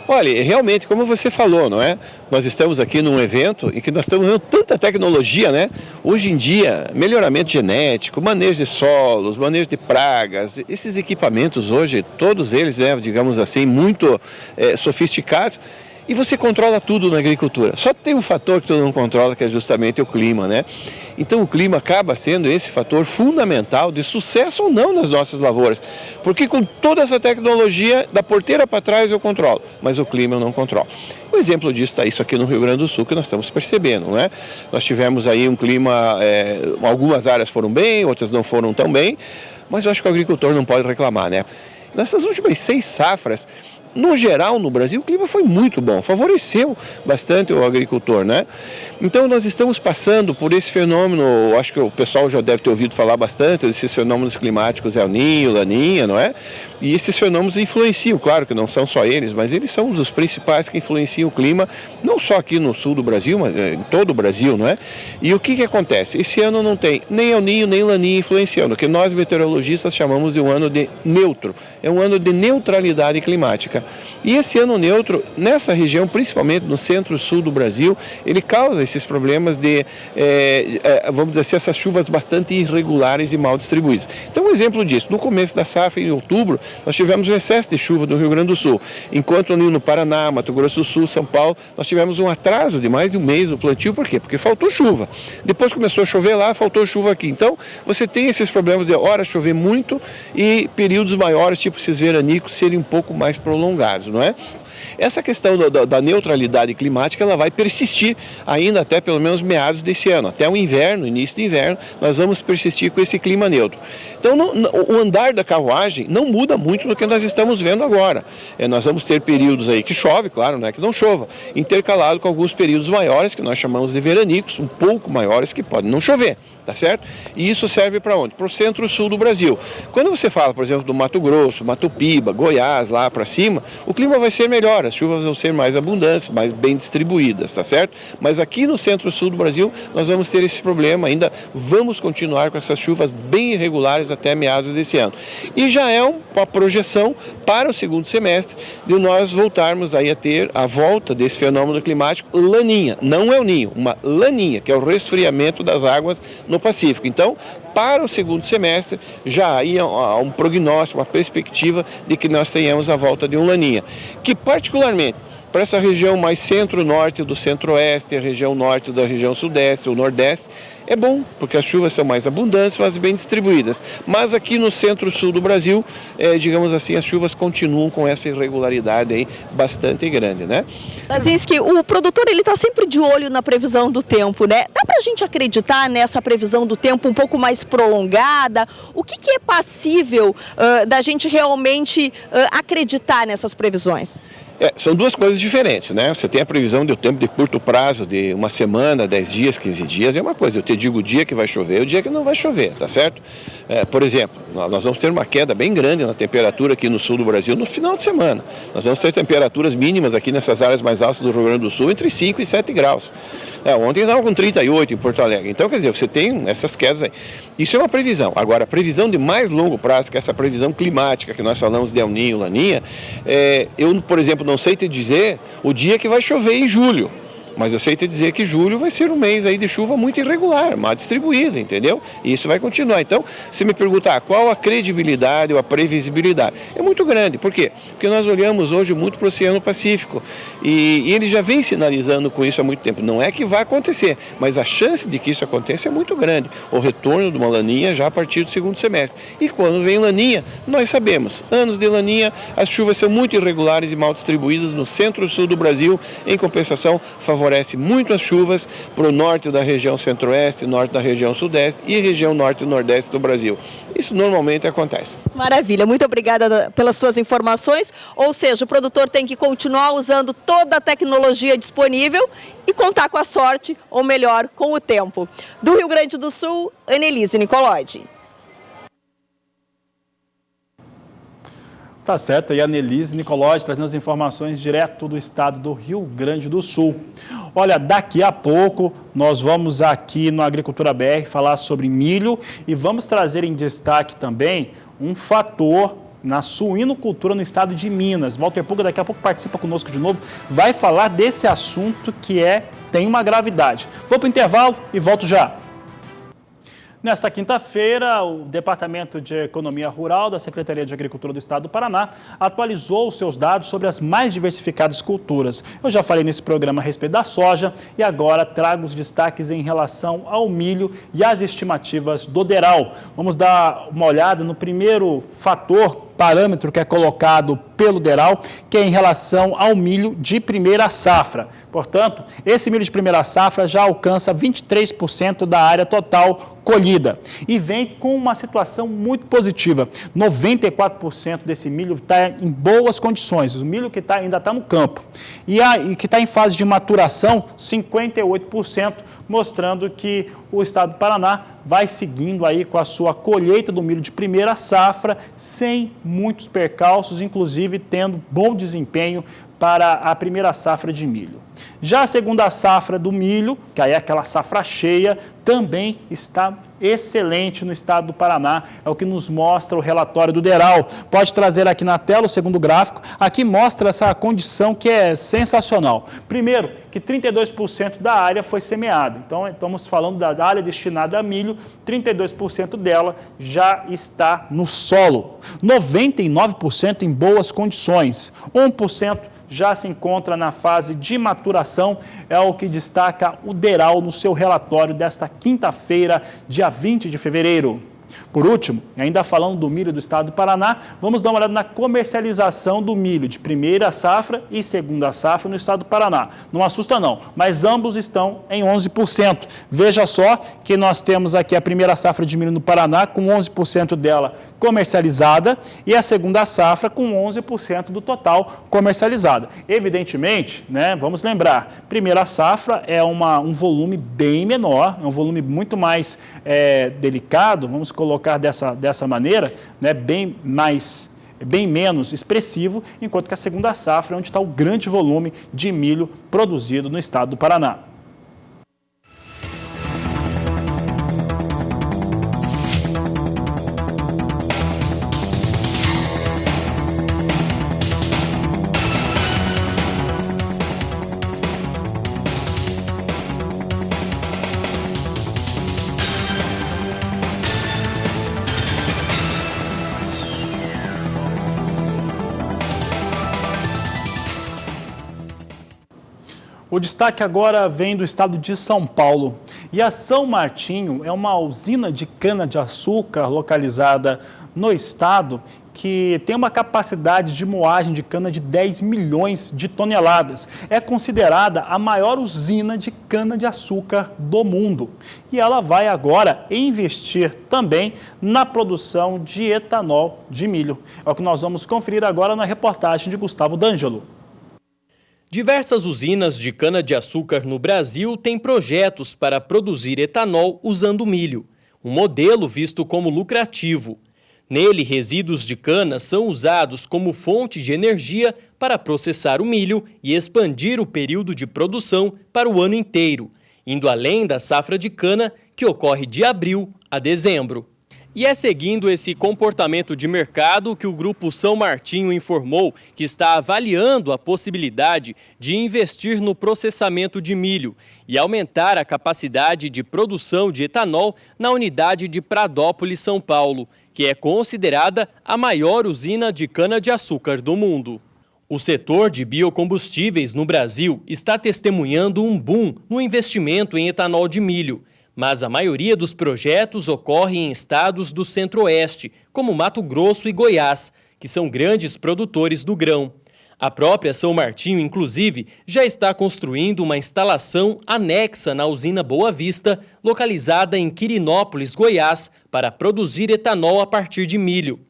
Olha, realmente, como você falou, não é? Nós estamos aqui num evento em que nós estamos vendo tanta tecnologia, né? Hoje em dia, melhoramento genético, manejo de solos, manejo de pragas, esses equipamentos hoje, todos eles, né, digamos assim, muito sofisticados. E você controla tudo na agricultura. Só tem um fator que tu não controla, que é justamente o clima, né? Então o clima acaba sendo esse fator fundamental de sucesso ou não nas nossas lavouras. Porque com toda essa tecnologia, da porteira para trás eu controlo, mas o clima eu não controlo. O exemplo disso está isso aqui no Rio Grande do Sul, que nós estamos percebendo, né? Nós tivemos aí um clima, algumas áreas foram bem, outras não foram tão bem, mas eu acho que o agricultor não pode reclamar, né? Nessas últimas 6 safras, no geral, no Brasil, o clima foi muito bom, favoreceu bastante o agricultor, né? Então, nós estamos passando por esse fenômeno, acho que o pessoal já deve ter ouvido falar bastante desses fenômenos climáticos, El Niño, Laninha, não é? E esses fenômenos influenciam, claro que não são só eles, mas eles são os principais que influenciam o clima, não só aqui no sul do Brasil, mas em todo o Brasil, não é? E o que acontece? Esse ano não tem nem El Niño, nem Laninha influenciando, o que nós meteorologistas chamamos de um ano de neutro, é um ano de neutralidade climática. E esse ano neutro, nessa região, principalmente no centro-sul do Brasil, ele causa esses problemas de, vamos dizer assim, essas chuvas bastante irregulares e mal distribuídas. Então, um exemplo disso, no começo da safra, em outubro, nós tivemos um excesso de chuva no Rio Grande do Sul, enquanto ali no Paraná, Mato Grosso do Sul, São Paulo, nós tivemos um atraso de mais de um mês no plantio. Por quê? Porque faltou chuva. Depois começou a chover lá, faltou chuva aqui. Então, você tem esses problemas de hora chover muito e períodos maiores, tipo esses veranicos, serem um pouco mais prolongados, não é? Essa questão da neutralidade climática, ela vai persistir ainda até pelo menos meados desse ano, até o inverno, início do inverno, nós vamos persistir com esse clima neutro. Então, o andar da carruagem não muda muito do que nós estamos vendo agora. Nós vamos ter períodos aí que chove, claro, não é que não chova, intercalado com alguns períodos maiores, que nós chamamos de veranicos, um pouco maiores, que podem não chover. Tá certo? E isso serve para onde? Para o centro-sul do Brasil. Quando você fala, por exemplo, do Mato Grosso, Mato Piba, Goiás, lá para cima, o clima vai ser melhor, as chuvas vão ser mais abundantes, mais bem distribuídas, tá certo? Mas aqui no centro-sul do Brasil, nós vamos ter esse problema, ainda vamos continuar com essas chuvas bem irregulares até meados desse ano. E já é uma projeção para o segundo semestre de nós voltarmos aí a ter a volta desse fenômeno climático Laninha, não é o Ninho, uma Laninha, que é o resfriamento das águas no Pacífico. Então, para o segundo semestre, já há um prognóstico, uma perspectiva de que nós tenhamos a volta de um Laninha, que particularmente para essa região mais centro-norte do centro-oeste, a região norte da região sudeste, o nordeste, é bom, porque as chuvas são mais abundantes, mas bem distribuídas. Mas aqui no centro-sul do Brasil, digamos assim, as chuvas continuam com essa irregularidade aí bastante grande, né? Lazinski, o produtor ele está sempre de olho na previsão do tempo, né? Dá para a gente acreditar nessa previsão do tempo um pouco mais prolongada? O que é passível da gente realmente acreditar nessas previsões? São duas coisas diferentes, né? Você tem a previsão do tempo de curto prazo, de uma semana, 10 dias, 15 dias, é uma coisa. Eu te digo o dia que vai chover e o dia que não vai chover, tá certo? Por exemplo, nós vamos ter uma queda bem grande na temperatura aqui no sul do Brasil no final de semana. Nós vamos ter temperaturas mínimas aqui nessas áreas mais altas do Rio Grande do Sul entre 5 e 7 graus. Ontem estava com 38 em Porto Alegre. Então, quer dizer, você tem essas quedas aí. Isso é uma previsão. Agora, a previsão de mais longo prazo, que é essa previsão climática que nós falamos de El Niño, Laninha, eu, por exemplo, não sei te dizer o dia que vai chover em julho. Mas eu sei te dizer que julho vai ser um mês aí de chuva muito irregular, mal distribuída, entendeu? E isso vai continuar. Então, se me perguntar qual a credibilidade ou a previsibilidade, é muito grande. Por quê? Porque nós olhamos hoje muito para o Oceano Pacífico e ele já vem sinalizando com isso há muito tempo. Não é que vai acontecer, mas a chance de que isso aconteça é muito grande. O retorno de uma laninha já a partir do segundo semestre. E quando vem laninha, nós sabemos, anos de laninha, as chuvas são muito irregulares e mal distribuídas no centro-sul do Brasil. Em compensação, favorece muito as chuvas para o norte da região centro-oeste, norte da região sudeste e região norte e nordeste do Brasil. Isso normalmente acontece. Maravilha, muito obrigada pelas suas informações. Ou seja, o produtor tem que continuar usando toda a tecnologia disponível e contar com a sorte, ou melhor, com o tempo. Do Rio Grande do Sul, Annelise Nicolodi. Tá certo, e a Annelise Nicolodi trazendo as informações direto do estado do Rio Grande do Sul. Olha, daqui a pouco nós vamos aqui no Agricultura BR falar sobre milho e vamos trazer em destaque também um fator na suinocultura no estado de Minas. Walter Puga daqui a pouco participa conosco de novo, vai falar desse assunto que tem uma gravidade. Vou para o intervalo e volto já. Nesta quinta-feira, o Departamento de Economia Rural da Secretaria de Agricultura do Estado do Paraná atualizou os seus dados sobre as mais diversificadas culturas. Eu já falei nesse programa a respeito da soja e agora trago os destaques em relação ao milho e as estimativas do DERAL. Vamos dar uma olhada no primeiro parâmetro que é colocado pelo DERAL, que é em relação ao milho de primeira safra. Portanto, esse milho de primeira safra já alcança 23% da área total colhida e vem com uma situação muito positiva. 94% desse milho está em boas condições, o milho que ainda está no campo. E que está em fase de maturação, 58%, mostrando que o estado do Paraná vai seguindo aí com a sua colheita do milho de primeira safra, sem muitos percalços, inclusive tendo bom desempenho para a primeira safra de milho. Já a segunda safra do milho, que aí é aquela safra cheia, também está excelente no estado do Paraná, é o que nos mostra o relatório do DERAL. Pode trazer aqui na tela o segundo gráfico, aqui mostra essa condição que é sensacional. Primeiro, que 32% da área foi semeada, então estamos falando da área destinada a milho, 32% dela já está no solo, 99% em boas condições, 1% já se encontra na fase de maturação, é o que destaca o DERAL no seu relatório desta quinta-feira, dia 20 de fevereiro. Por último, ainda falando do milho do estado do Paraná, vamos dar uma olhada na comercialização do milho de primeira safra e segunda safra no estado do Paraná. Não assusta não, mas ambos estão em 11%. Veja só que nós temos aqui a primeira safra de milho no Paraná com 11% dela comercializada e a segunda safra com 11% do total comercializada. Evidentemente, vamos lembrar, primeira safra é um volume bem menor, é um volume muito mais delicado, vamos colocar dessa maneira, bem menos expressivo, enquanto que a segunda safra é onde está o grande volume de milho produzido no estado do Paraná. O destaque agora vem do estado de São Paulo. E a São Martinho é uma usina de cana-de-açúcar localizada no estado que tem uma capacidade de moagem de cana de 10 milhões de toneladas. É considerada a maior usina de cana-de-açúcar do mundo. E ela vai agora investir também na produção de etanol de milho. É o que nós vamos conferir agora na reportagem de Gustavo D'Angelo. Diversas usinas de cana-de-açúcar no Brasil têm projetos para produzir etanol usando milho, um modelo visto como lucrativo. Nele, resíduos de cana são usados como fonte de energia para processar o milho e expandir o período de produção para o ano inteiro, indo além da safra de cana, que ocorre de abril a dezembro. E é seguindo esse comportamento de mercado que o Grupo São Martinho informou que está avaliando a possibilidade de investir no processamento de milho e aumentar a capacidade de produção de etanol na unidade de Pradópolis, São Paulo, que é considerada a maior usina de cana-de-açúcar do mundo. O setor de biocombustíveis no Brasil está testemunhando um boom no investimento em etanol de milho. Mas a maioria dos projetos ocorre em estados do Centro-Oeste, como Mato Grosso e Goiás, que são grandes produtores do grão. A própria São Martinho, inclusive, já está construindo uma instalação anexa na usina Boa Vista, localizada em Quirinópolis, Goiás, para produzir etanol a partir de milho.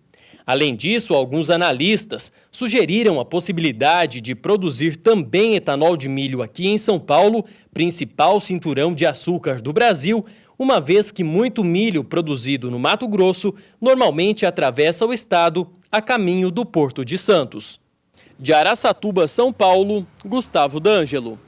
Além disso, alguns analistas sugeriram a possibilidade de produzir também etanol de milho aqui em São Paulo, principal cinturão de açúcar do Brasil, uma vez que muito milho produzido no Mato Grosso normalmente atravessa o estado a caminho do Porto de Santos. De Araçatuba, São Paulo, Gustavo D'Angelo.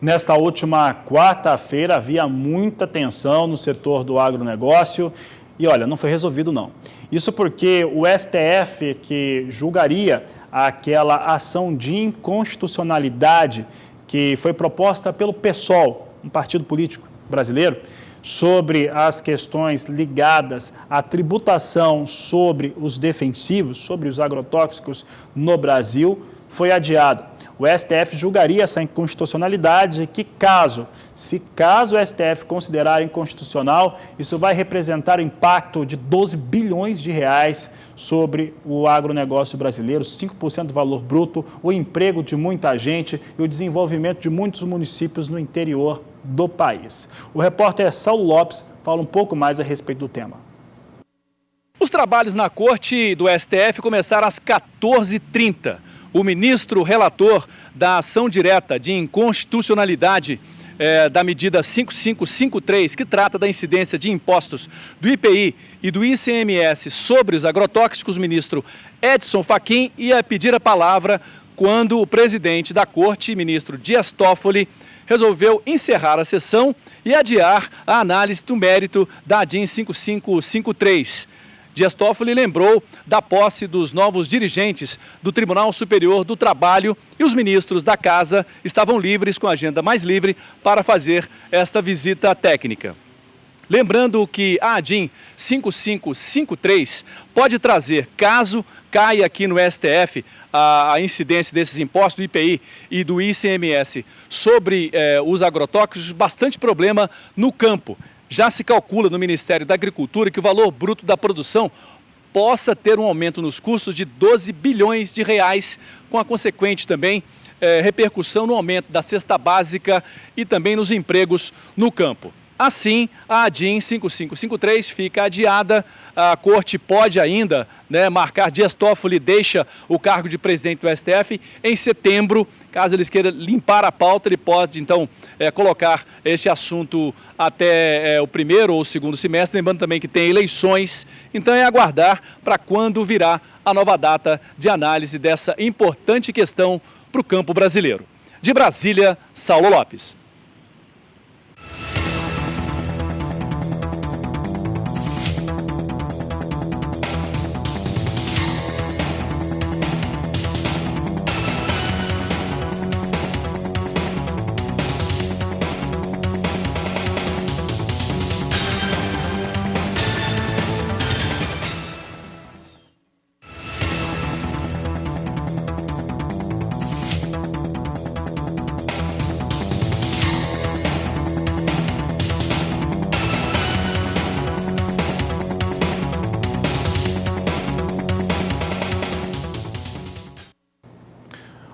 Nesta última quarta-feira havia muita tensão no setor do agronegócio e, olha, não foi resolvido não. Isso porque o STF, que julgaria aquela ação de inconstitucionalidade que foi proposta pelo PSOL, um partido político brasileiro, sobre as questões ligadas à tributação sobre os defensivos, sobre os agrotóxicos no Brasil, foi adiado. O STF julgaria essa inconstitucionalidade que caso o STF considerar inconstitucional, isso vai representar um impacto de 12 bilhões de reais sobre o agronegócio brasileiro, 5% do valor bruto, o emprego de muita gente e o desenvolvimento de muitos municípios no interior do país. O repórter Saulo Lopes fala um pouco mais a respeito do tema. Os trabalhos na Corte do STF começaram às 14h30. O ministro relator da ação direta de inconstitucionalidade da medida 5553, que trata da incidência de impostos do IPI e do ICMS sobre os agrotóxicos, o ministro Edson Fachin, ia pedir a palavra quando o presidente da Corte, ministro Dias Toffoli, resolveu encerrar a sessão e adiar a análise do mérito da DIN 5553. Dias Toffoli lembrou da posse dos novos dirigentes do Tribunal Superior do Trabalho e os ministros da Casa estavam livres, com a agenda mais livre, para fazer esta visita técnica. Lembrando que a DIN 5553 pode trazer, caso caia aqui no STF, a incidência desses impostos do IPI e do ICMS sobre os agrotóxicos, bastante problema no campo. Já se calcula no Ministério da Agricultura que o valor bruto da produção possa ter um aumento nos custos de 12 bilhões de reais, com a consequente também repercussão no aumento da cesta básica e também nos empregos no campo. Assim, a DIN 5553 fica adiada, a Corte pode ainda marcar, Dias Toffoli deixa o cargo de presidente do STF em setembro. Caso eles queiram limpar a pauta, ele pode então colocar este assunto até o primeiro ou o segundo semestre, lembrando também que tem eleições, então é aguardar para quando virá a nova data de análise dessa importante questão para o campo brasileiro. De Brasília, Saulo Lopes.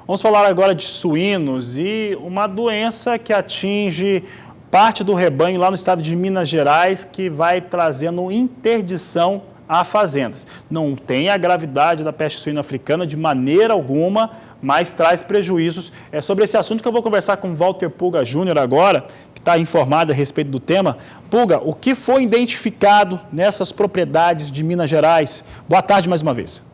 Vamos falar agora de suínos e uma doença que atinge parte do rebanho lá no estado de Minas Gerais, que vai trazendo interdição a fazendas. Não tem a gravidade da peste suína africana de maneira alguma, mas traz prejuízos. É sobre esse assunto que eu vou conversar com Walter Pulga Júnior agora, que está informado a respeito do tema. Pulga, o que foi identificado nessas propriedades de Minas Gerais? Boa tarde mais uma vez.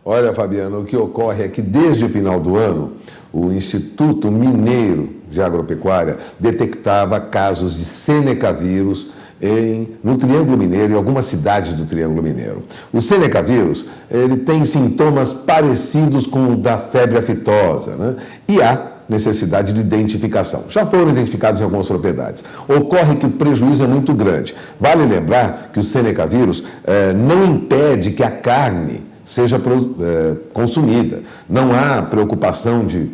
Olha, Fabiano, o que ocorre é que desde o final do ano, o Instituto Mineiro de Agropecuária detectava casos de senecavírus no Triângulo Mineiro, em algumas cidades do Triângulo Mineiro. O senecavírus, ele tem sintomas parecidos com o da febre aftosa, né? E há necessidade de identificação. Já foram identificados em algumas propriedades. Ocorre que o prejuízo é muito grande. Vale lembrar que o senecavírus não impede que a carne seja consumida. Não há preocupação de,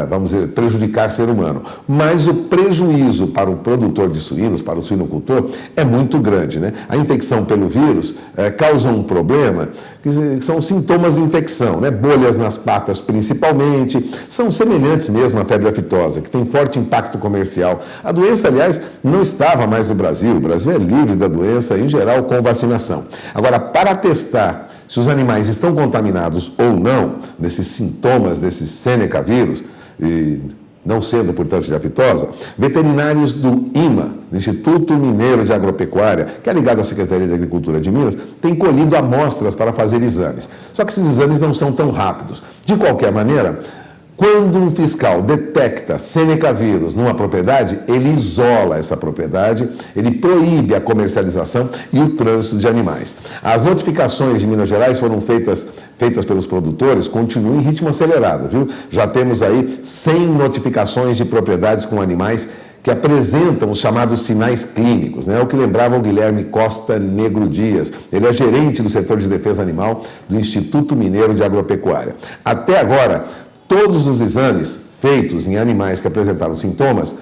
vamos dizer, prejudicar ser humano. Mas o prejuízo para o produtor de suínos, para o suinocultor, é muito grande, né? A infecção pelo vírus causa um problema, que são sintomas de infecção, né? Bolhas nas patas principalmente, são semelhantes mesmo à febre aftosa, que tem forte impacto comercial. A doença, aliás, não estava mais no Brasil. O Brasil é livre da doença, em geral, com vacinação. Agora, para testar se os animais estão contaminados ou não, nesses sintomas desse senecavírus, e não sendo, portanto, de aftosa, veterinários do IMA, do Instituto Mineiro de Agropecuária, que é ligado à Secretaria de Agricultura de Minas, têm colhido amostras para fazer exames. Só que esses exames não são tão rápidos. De qualquer maneira, quando um fiscal detecta senecavírus numa propriedade, ele isola essa propriedade, ele proíbe a comercialização e o trânsito de animais. As notificações de Minas Gerais foram feitas pelos produtores, continuam em ritmo acelerado, viu? Já temos aí 100 notificações de propriedades com animais que apresentam os chamados sinais clínicos, né? É o que lembrava o Guilherme Costa Negro Dias. Ele é gerente do setor de defesa animal do Instituto Mineiro de Agropecuária. Até agora, todos os exames feitos em animais que apresentaram sintomas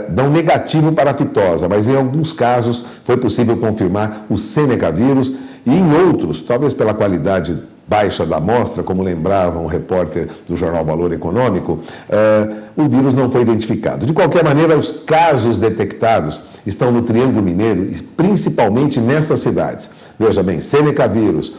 dão negativo para a fitosa, mas em alguns casos foi possível confirmar o senecavírus e em outros, talvez pela qualidade baixa da amostra, como lembrava um repórter do jornal Valor Econômico, o vírus não foi identificado. De qualquer maneira, os casos detectados estão no Triângulo Mineiro, principalmente nessas cidades. Veja bem, senecavírus,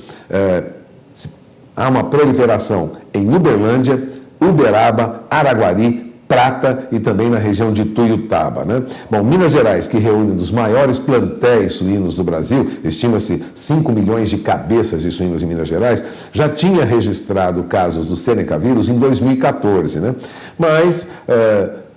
há uma proliferação em Uberlândia, Uberaba, Araguari, Prata e também na região de Tuiutaba, né? Bom, Minas Gerais, que reúne um dos maiores plantéis suínos do Brasil, estima-se 5 milhões de cabeças de suínos em Minas Gerais, já tinha registrado casos do senecavírus em 2014, né? Mas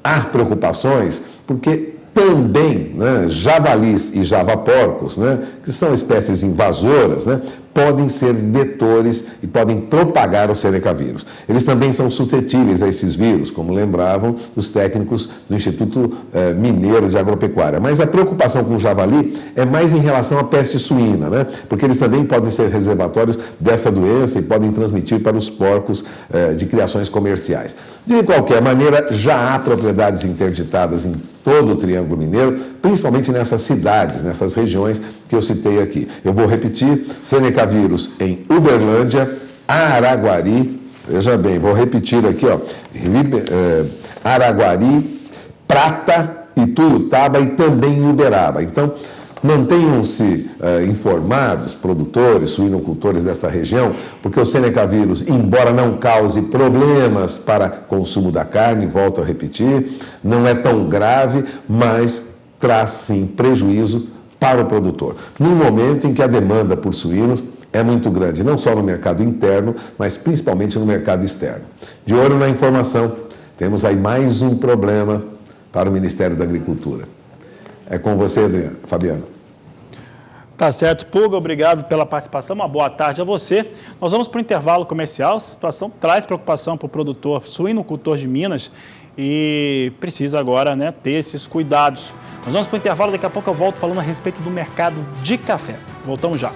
há preocupações porque também, né, javalis e javaporcos, né, que são espécies invasoras, né, podem ser vetores e podem propagar o senecavírus. Eles também são suscetíveis a esses vírus, como lembravam os técnicos do Instituto Mineiro de Agropecuária. Mas a preocupação com o javali é mais em relação à peste suína, né, porque eles também podem ser reservatórios dessa doença e podem transmitir para os porcos de criações comerciais. De qualquer maneira, já há propriedades interditadas em todo o Triângulo Mineiro, principalmente nessas cidades, nessas regiões que eu citei aqui. Eu vou repetir: senecavírus em Uberlândia, Araguari, veja bem, vou repetir aqui, ó, Araguari, Prata, Ituiutaba e também em Uberaba. Então, mantenham-se informados, produtores, suinocultores dessa região, porque o senecavírus, embora não cause problemas para consumo da carne, volto a repetir, não é tão grave, mas traz sim prejuízo para o produtor. Num momento em que a demanda por suínos é muito grande, não só no mercado interno, mas principalmente no mercado externo. De olho na informação, temos aí mais um problema para o Ministério da Agricultura. É com você, Adriano. Fabiano. Tá certo, Pulga, obrigado pela participação, uma boa tarde a você. Nós vamos para o intervalo comercial. A situação traz preocupação para o produtor suinocultor de Minas e precisa agora, né, ter esses cuidados. Nós vamos para o intervalo, daqui a pouco eu volto falando a respeito do mercado de café. Voltamos já.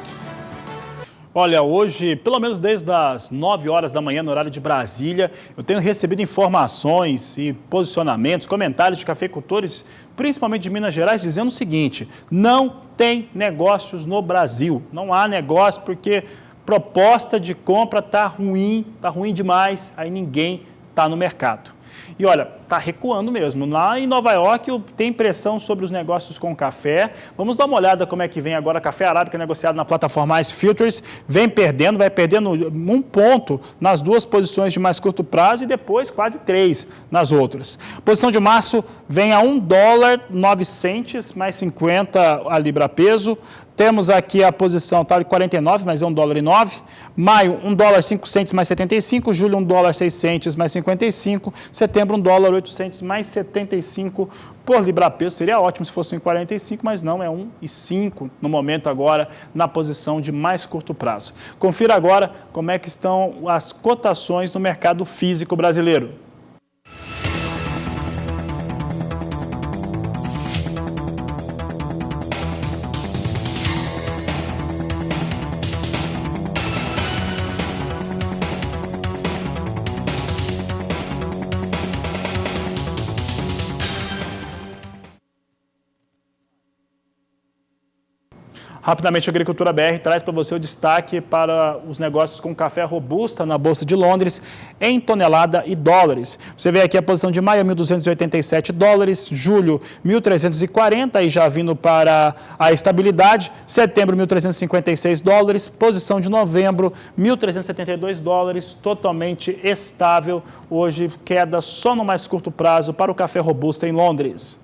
Olha, hoje, pelo menos desde as 9 horas da manhã, no horário de Brasília, eu tenho recebido informações e posicionamentos, comentários de cafeicultores, principalmente de Minas Gerais, dizendo o seguinte: não tem negócios no Brasil, não há negócio porque proposta de compra está ruim demais, aí ninguém está no mercado. E olha, está recuando mesmo. Lá em Nova York tem pressão sobre os negócios com café. Vamos dar uma olhada como é que vem agora café arábica negociado na plataforma Ice Futures. Vai perdendo 1 ponto nas 2 posições de mais curto prazo e depois quase 3 nas outras. Posição de março vem a $1,09 mais 50 a libra peso. Temos aqui a posição, está de 49, mas é $1,09. Maio, $1,05 mais 75. Julho, $1,06 mais 55. Setembro, $1,08 mais 75 por libra peso. Seria ótimo se fosse 1,45, mas não, é 1,05 no momento agora, na posição de mais curto prazo. Confira agora como é que estão as cotações no mercado físico brasileiro. Rapidamente, a Agricultura BR traz para você o destaque para os negócios com café robusta na Bolsa de Londres em tonelada e dólares. Você vê aqui a posição de maio, $1.287, julho, 1.340, aí já vindo para a estabilidade, setembro, $1.356, posição de novembro, $1.372, totalmente estável. Hoje, queda só no mais curto prazo para o café robusta em Londres.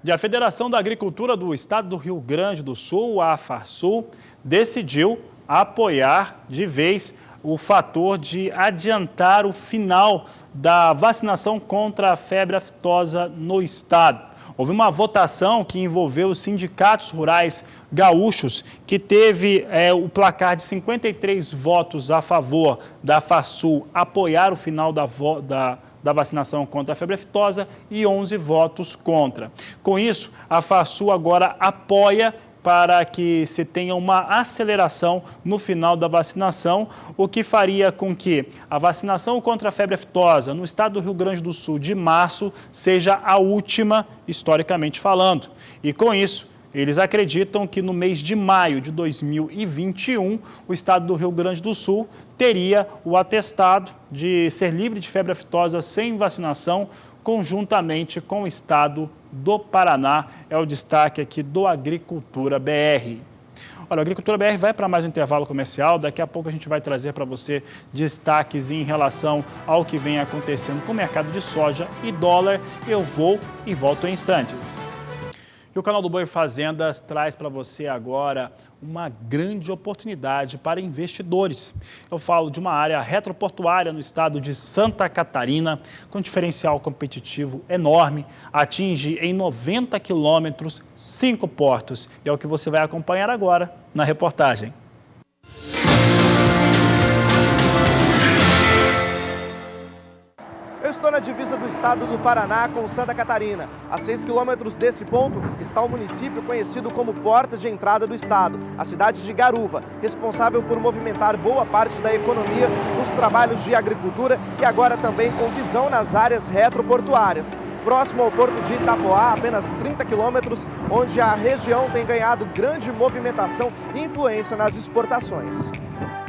E a Federação da Agricultura do Estado do Rio Grande do Sul, a AFARSUL, decidiu apoiar de vez o fator de adiantar o final da vacinação contra a febre aftosa no estado. Houve uma votação que envolveu os sindicatos rurais gaúchos, que teve o placar de 53 votos a favor da AFARSUL apoiar o final da vacinação contra a febre aftosa e 11 votos contra. Com isso, a AFARSUL agora apoia para que se tenha uma aceleração no final da vacinação, o que faria com que a vacinação contra a febre aftosa no estado do Rio Grande do Sul de março seja a última, historicamente falando. E com isso, eles acreditam que no mês de maio de 2021, o estado do Rio Grande do Sul teria o atestado de ser livre de febre aftosa sem vacinação, conjuntamente com o estado do Paraná. É o destaque aqui do Agricultura BR. Olha, a Agricultura BR vai para mais um intervalo comercial. Daqui a pouco a gente vai trazer para você destaques em relação ao que vem acontecendo com o mercado de soja e dólar. Eu vou e volto em instantes. E o canal do Boi Fazendas traz para você agora uma grande oportunidade para investidores. Eu falo de uma área retroportuária no estado de Santa Catarina, com diferencial competitivo enorme, atinge em 90 quilômetros 5 portos. E é o que você vai acompanhar agora na reportagem. Eu estou na divisa do estado do Paraná com Santa Catarina. A 6 quilômetros desse ponto está o município conhecido como Porta de Entrada do Estado, a cidade de Garuva, responsável por movimentar boa parte da economia nos trabalhos de agricultura e agora também com visão nas áreas retroportuárias. Próximo ao porto de Itapoá, apenas 30 quilômetros, onde a região tem ganhado grande movimentação e influência nas exportações.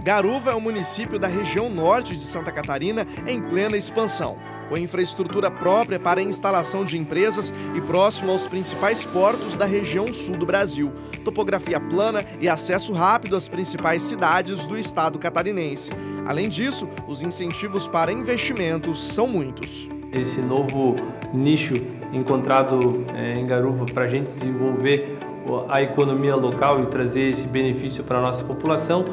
Garuva é um município da região norte de Santa Catarina em plena expansão, com infraestrutura própria para a instalação de empresas e próximo aos principais portos da região sul do Brasil, topografia plana e acesso rápido às principais cidades do estado catarinense. Além disso, os incentivos para investimentos são muitos. Esse novo nicho encontrado em Garuva para a gente desenvolver a economia local e trazer esse benefício para a nossa população,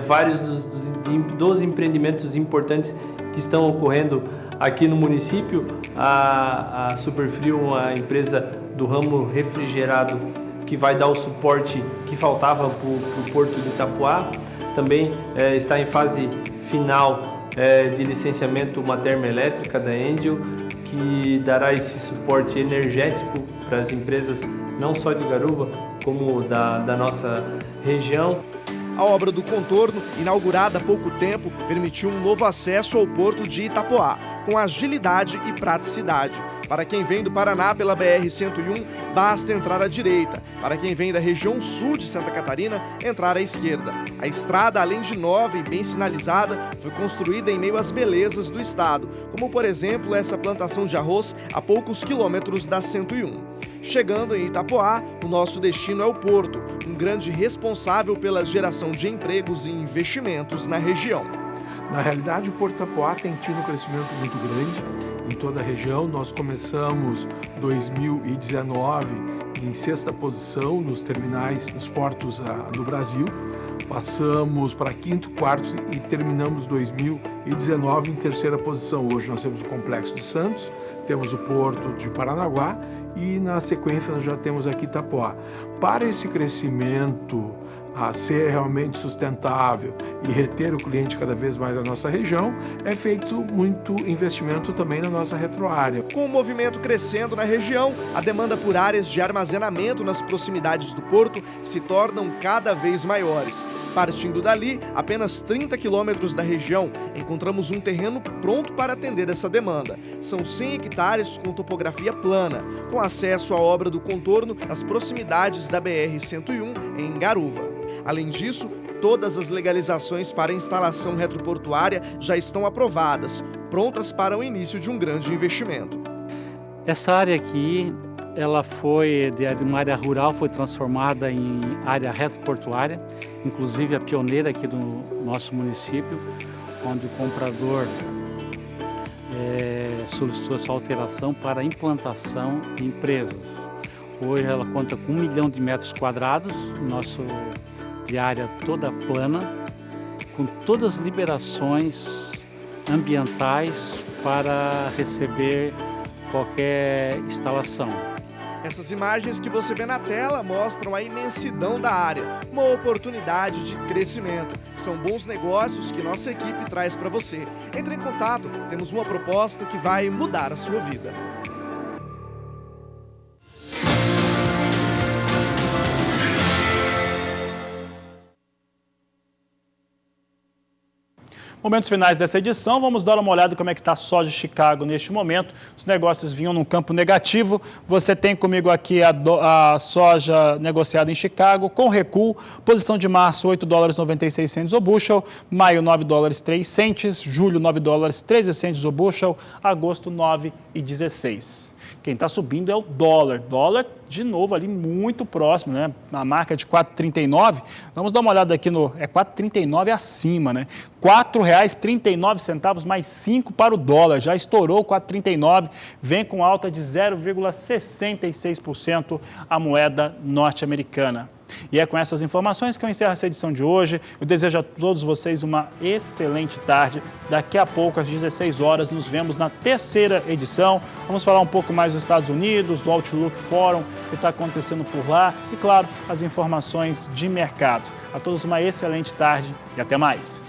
vários dos empreendimentos importantes que estão ocorrendo aqui no município. A Superfrio, uma empresa do ramo refrigerado que vai dar o suporte que faltava para o porto de Itapoá, também está em fase final de licenciamento uma termoelétrica da Angel, que dará esse suporte energético para as empresas não só de Garuva, como da nossa região. A obra do contorno, inaugurada há pouco tempo, permitiu um novo acesso ao porto de Itapoá, com agilidade e praticidade. Para quem vem do Paraná pela BR-101, basta entrar à direita. Para quem vem da região sul de Santa Catarina, entrar à esquerda. A estrada, além de nova e bem sinalizada, foi construída em meio às belezas do estado, como, por exemplo, essa plantação de arroz a poucos quilômetros da 101. Chegando em Itapoá, o nosso destino é o porto, um grande responsável pela geração de empregos e investimentos na região. Na realidade, o Porto de Itapoá tem tido um crescimento muito grande em toda a região. Nós começamos 2019 em 6ª posição nos terminais, nos portos do Brasil. Passamos para 5º, 4º e terminamos 2019 em 3ª posição. Hoje nós temos o Complexo de Santos, temos o Porto de Paranaguá e na sequência nós já temos aqui Itapoá. Para esse crescimento a ser realmente sustentável e reter o cliente cada vez mais na nossa região, é feito muito investimento também na nossa retroárea. Com o movimento crescendo na região, a demanda por áreas de armazenamento nas proximidades do porto se tornam cada vez maiores. Partindo dali, apenas 30 quilômetros da região, encontramos um terreno pronto para atender essa demanda. São 100 hectares com topografia plana, com acesso à obra do contorno nas proximidades da BR-101 em Garuva. Além disso, todas as legalizações para a instalação retroportuária já estão aprovadas, prontas para o início de um grande investimento. Essa área aqui, ela foi de uma área rural, foi transformada em área retroportuária, inclusive a pioneira aqui do nosso município, onde o comprador solicitou essa alteração para implantação de empresas. Hoje ela conta com 1 milhão de metros quadrados, de área toda plana, com todas as liberações ambientais para receber qualquer instalação. Essas imagens que você vê na tela mostram a imensidão da área, uma oportunidade de crescimento. São bons negócios que nossa equipe traz para você. Entre em contato, temos uma proposta que vai mudar a sua vida. Momentos finais dessa edição, vamos dar uma olhada como é que está a soja de Chicago neste momento. Os negócios vinham num campo negativo. Você tem comigo aqui a soja negociada em Chicago com recuo. Posição de março, $8,96 o bushel. Maio, $9,03. Julho, $9,13 o bushel. Agosto, $9,16. Quem está subindo é o dólar. Dólar, de novo, ali muito próximo, né? Na marca de 4,39. Vamos dar uma olhada aqui no... É 4,39 acima, né? R$4,39 mais 5 para o dólar. Já estourou 4,39. Vem com alta de 0,66% a moeda norte-americana. E é com essas informações que eu encerro essa edição de hoje. Eu desejo a todos vocês uma excelente tarde. Daqui a pouco, às 16 horas, nos vemos na terceira edição. Vamos falar um pouco mais dos Estados Unidos, do Outlook Forum, o que está acontecendo por lá e, claro, as informações de mercado. A todos uma excelente tarde e até mais.